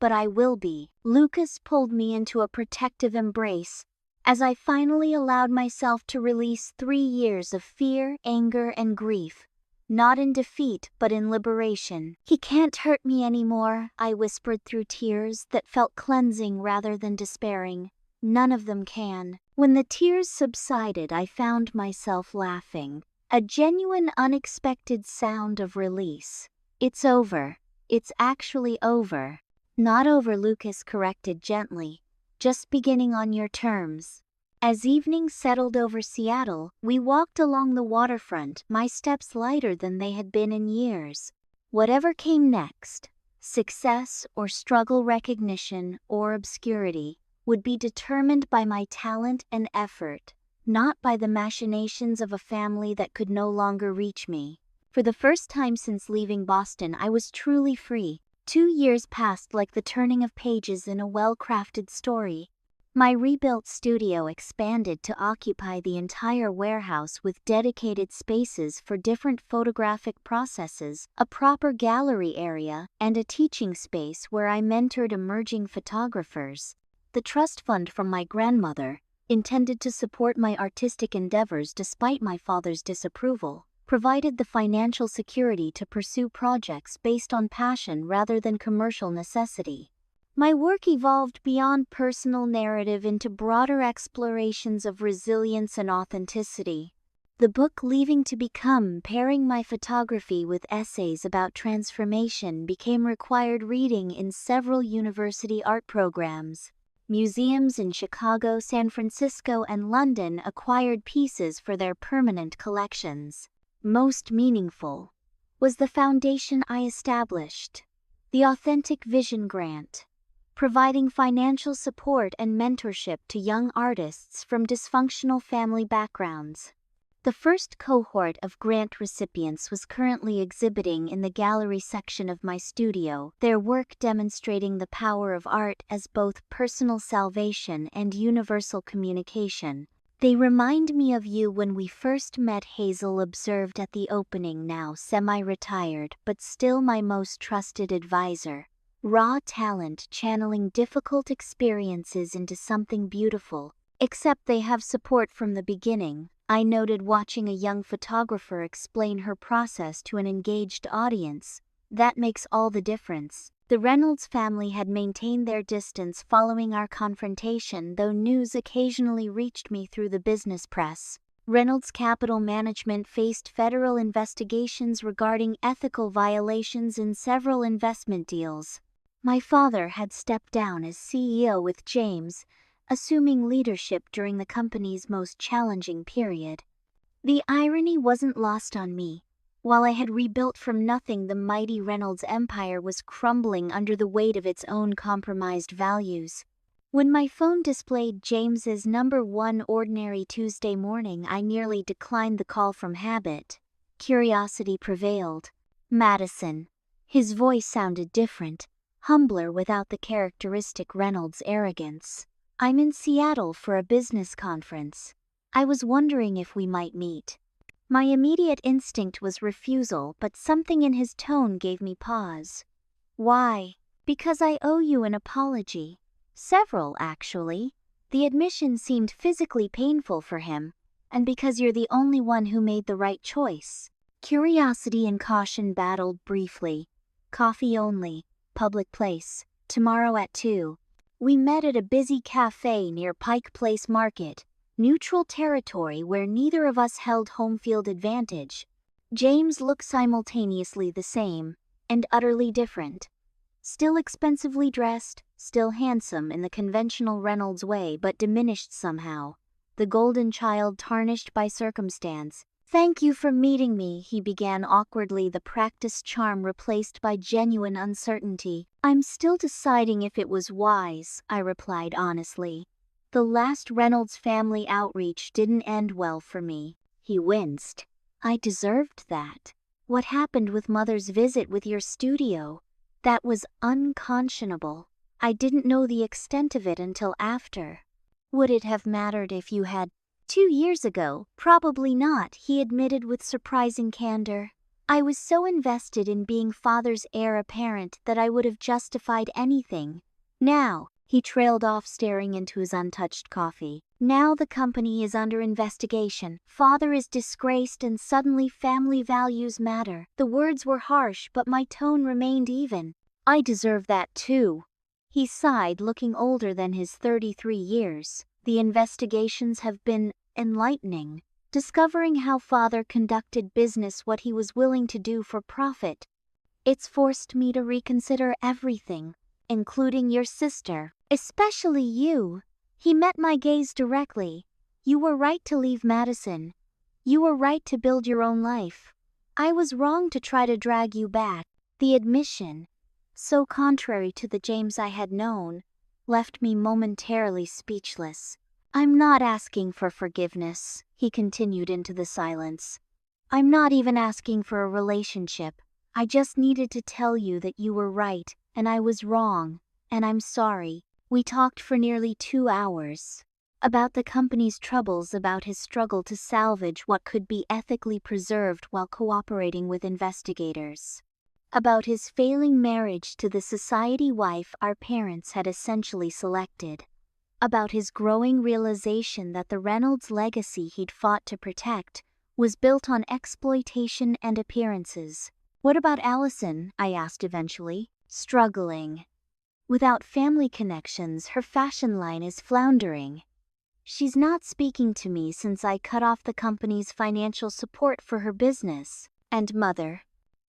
"But I will be." Lucas pulled me into a protective embrace as I finally allowed myself to release 3 years of fear, anger, and grief. Not in defeat, but in liberation. "He can't hurt me anymore," I whispered through tears that felt cleansing rather than despairing. "None of them can." When the tears subsided, I found myself laughing. A genuine, unexpected sound of release. "It's over. It's actually over." "Not over," Lucas corrected gently. "Just beginning on your terms." As evening settled over Seattle, we walked along the waterfront, my steps lighter than they had been in years. Whatever came next, success or struggle, recognition or obscurity, would be determined by my talent and effort, not by the machinations of a family that could no longer reach me. For the first time since leaving Boston, I was truly free. 2 years passed like the turning of pages in a well-crafted story. My rebuilt studio expanded to occupy the entire warehouse with dedicated spaces for different photographic processes, a proper gallery area, and a teaching space where I mentored emerging photographers. The trust fund from my grandmother, intended to support my artistic endeavors despite my father's disapproval, provided the financial security to pursue projects based on passion rather than commercial necessity. My work evolved beyond personal narrative into broader explorations of resilience and authenticity. The book Leaving to Become, pairing my photography with essays about transformation, became required reading in several university art programs. Museums in Chicago, San Francisco, and London acquired pieces for their permanent collections. Most meaningful was the foundation I established, the Authentic Vision Grant, providing financial support and mentorship to young artists from dysfunctional family backgrounds. The first cohort of grant recipients was currently exhibiting in the gallery section of my studio, their work demonstrating the power of art as both personal salvation and universal communication. "They remind me of you when we first met," Hazel observed at the opening, now semi-retired but still my most trusted advisor. Raw talent channeling difficult experiences into something beautiful. "Except they have support from the beginning," I noted, watching a young photographer explain her process to an engaged audience. That makes all the difference. The Reynolds family had maintained their distance following our confrontation, though news occasionally reached me through the business press. Reynolds Capital Management faced federal investigations regarding ethical violations in several investment deals. My father had stepped down as CEO with James, assuming leadership during the company's most challenging period. The irony wasn't lost on me. While I had rebuilt from nothing, the mighty Reynolds empire was crumbling under the weight of its own compromised values. When my phone displayed James's number 1 ordinary Tuesday morning, I nearly declined the call from habit. Curiosity prevailed. Madison. His voice sounded different, humbler without the characteristic Reynolds arrogance. I'm in Seattle for a business conference. I was wondering if we might meet. My immediate instinct was refusal, but something in his tone gave me pause. Why? Because I owe you an apology. Several, actually. The admission seemed physically painful for him, and because you're the only one who made the right choice. Curiosity and caution battled briefly. Coffee only, public place, tomorrow at 2. We met at a busy cafe near Pike Place Market, neutral territory where neither of us held home field advantage. James looked simultaneously the same, and utterly different. Still expensively dressed, still handsome in the conventional Reynolds way, but diminished somehow. The golden child tarnished by circumstance. Thank you for meeting me, he began awkwardly, the practiced charm replaced by genuine uncertainty. I'm still deciding if it was wise, I replied honestly. The last Reynolds family outreach didn't end well for me. He winced. I deserved that. What happened with Mother's visit with your studio? That was unconscionable. I didn't know the extent of it until after. Would it have mattered if you had? 2 years ago, probably not, he admitted with surprising candor. I was so invested in being Father's heir apparent that I would have justified anything. Now, he trailed off, staring into his untouched coffee. Now the company is under investigation. Father is disgraced and suddenly family values matter. The words were harsh, but my tone remained even. I deserve that too. He sighed, looking older than his 33 years. The investigations have been enlightening, discovering how Father conducted business, what he was willing to do for profit. It's forced me to reconsider everything, including your sister, especially you. He met my gaze directly. You were right to leave Madison. You were right to build your own life. I was wrong to try to drag you back. The admission, so contrary to the James I had known, left me momentarily speechless. I'm not asking for forgiveness, he continued into the silence. I'm not even asking for a relationship. I just needed to tell you that you were right, and I was wrong, and I'm sorry. We talked for nearly 2 hours. About the company's troubles, about his struggle to salvage what could be ethically preserved while cooperating with investigators. About his failing marriage to the society wife our parents had essentially selected. About his growing realization that the Reynolds legacy he'd fought to protect was built on exploitation and appearances. What about Allison? I asked eventually. Struggling. Without family connections, her fashion line is floundering. She's not speaking to me since I cut off the company's financial support for her business. And Mother?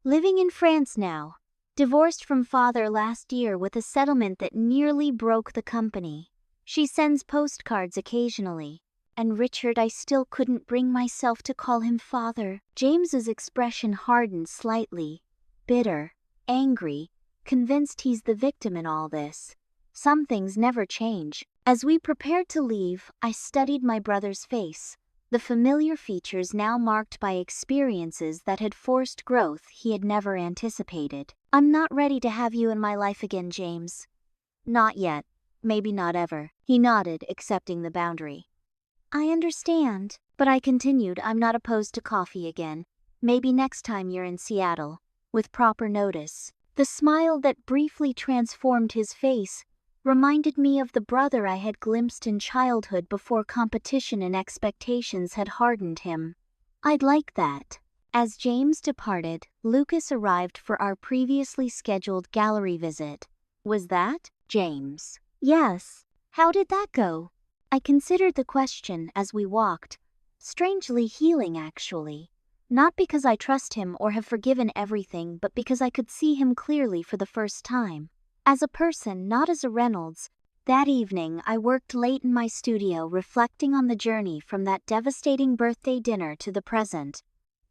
Living in France now. Divorced from Father last year with a settlement that nearly broke the company. She sends postcards occasionally. And Richard, I still couldn't bring myself to call him father. James's expression hardened slightly. Bitter, angry, convinced he's the victim in all this. Some things never change. As we prepared to leave, I studied my brother's face. The familiar features now marked by experiences that had forced growth he had never anticipated. I'm not ready to have you in my life again, James. Not yet. Maybe not ever. He nodded, accepting the boundary. I understand, but I continued, I'm not opposed to coffee again. Maybe next time you're in Seattle, with proper notice. The smile that briefly transformed his face reminded me of the brother I had glimpsed in childhood before competition and expectations had hardened him. I'd like that. As James departed, Lucas arrived for our previously scheduled gallery visit. Was that, James? Yes. How did that go? I considered the question as we walked. Strangely healing, actually. Not because I trust him or have forgiven everything, but because I could see him clearly for the first time. As a person, not as a Reynolds. That evening, I worked late in my studio reflecting on the journey from that devastating birthday dinner to the present.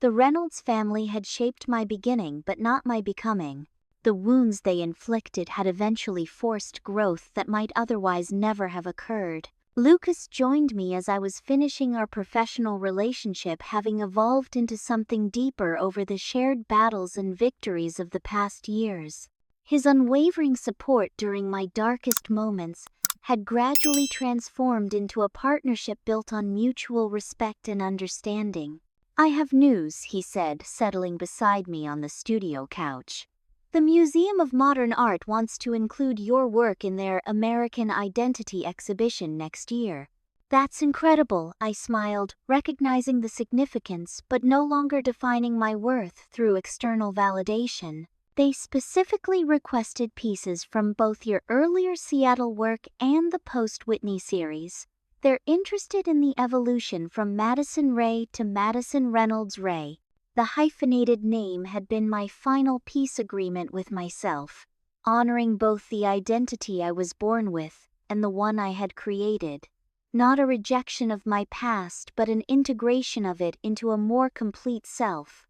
The Reynolds family had shaped my beginning but not my becoming. The wounds they inflicted had eventually forced growth that might otherwise never have occurred. Lucas joined me as I was finishing our professional relationship, having evolved into something deeper over the shared battles and victories of the past years. His unwavering support during my darkest moments had gradually transformed into a partnership built on mutual respect and understanding. I have news, he said, settling beside me on the studio couch. The Museum of Modern Art wants to include your work in their American Identity exhibition next year. That's incredible, I smiled, recognizing the significance but no longer defining my worth through external validation. They specifically requested pieces from both your earlier Seattle work and the post-Whitney series. They're interested in the evolution from Madison Ray to Madison Reynolds Ray. The hyphenated name had been my final peace agreement with myself, honoring both the identity I was born with and the one I had created. Not a rejection of my past, but an integration of it into a more complete self.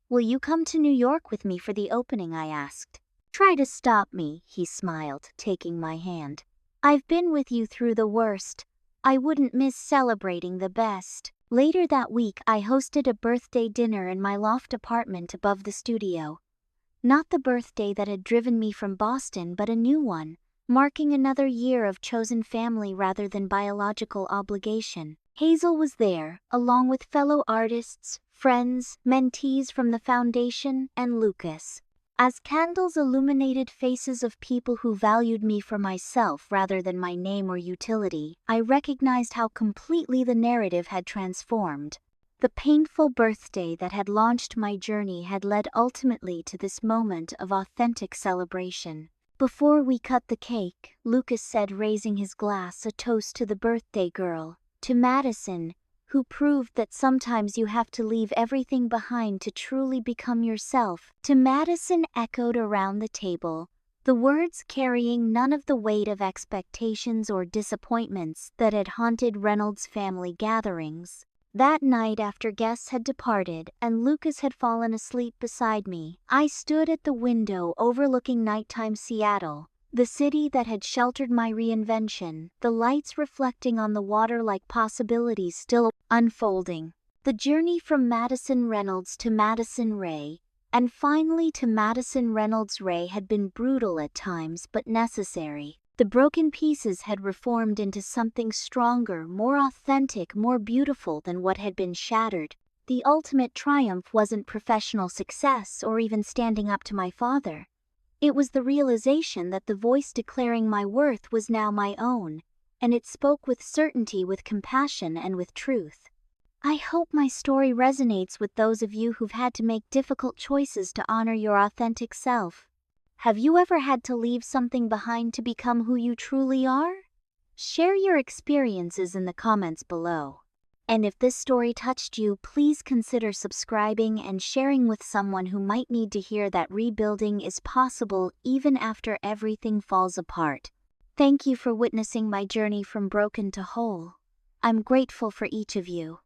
Will you come to New York with me for the opening? I asked. Try to stop me, he smiled, taking my hand. I've been with you through the worst. I wouldn't miss celebrating the best. Later that week, I hosted a birthday dinner in my loft apartment above the studio. Not the birthday that had driven me from Boston, but a new one, marking another year of chosen family rather than biological obligation. Hazel was there, along with fellow artists, friends, mentees from the foundation, and Lucas. As candles illuminated faces of people who valued me for myself rather than my name or utility, I recognized how completely the narrative had transformed. The painful birthday that had launched my journey had led ultimately to this moment of authentic celebration. Before we cut the cake, Lucas said, raising his glass, a toast to the birthday girl, to Madison, who proved that sometimes you have to leave everything behind to truly become yourself. To Madison echoed around the table, the words carrying none of the weight of expectations or disappointments that had haunted Reynolds family gatherings. That night, after guests had departed and Lucas had fallen asleep beside me, I stood at the window overlooking nighttime Seattle, the city that had sheltered my reinvention, the lights reflecting on the water like possibilities still unfolding. The journey from Madison Reynolds to Madison Ray, and finally to Madison Reynolds Ray, had been brutal at times but necessary. The broken pieces had reformed into something stronger, more authentic, more beautiful than what had been shattered. The ultimate triumph wasn't professional success or even standing up to my father. It was the realization that the voice declaring my worth was now my own, and it spoke with certainty, with compassion, and with truth. I hope my story resonates with those of you who've had to make difficult choices to honor your authentic self. Have you ever had to leave something behind to become who you truly are? Share your experiences in the comments below. And if this story touched you, please consider subscribing and sharing with someone who might need to hear that rebuilding is possible even after everything falls apart. Thank you for witnessing my journey from broken to whole. I'm grateful for each of you.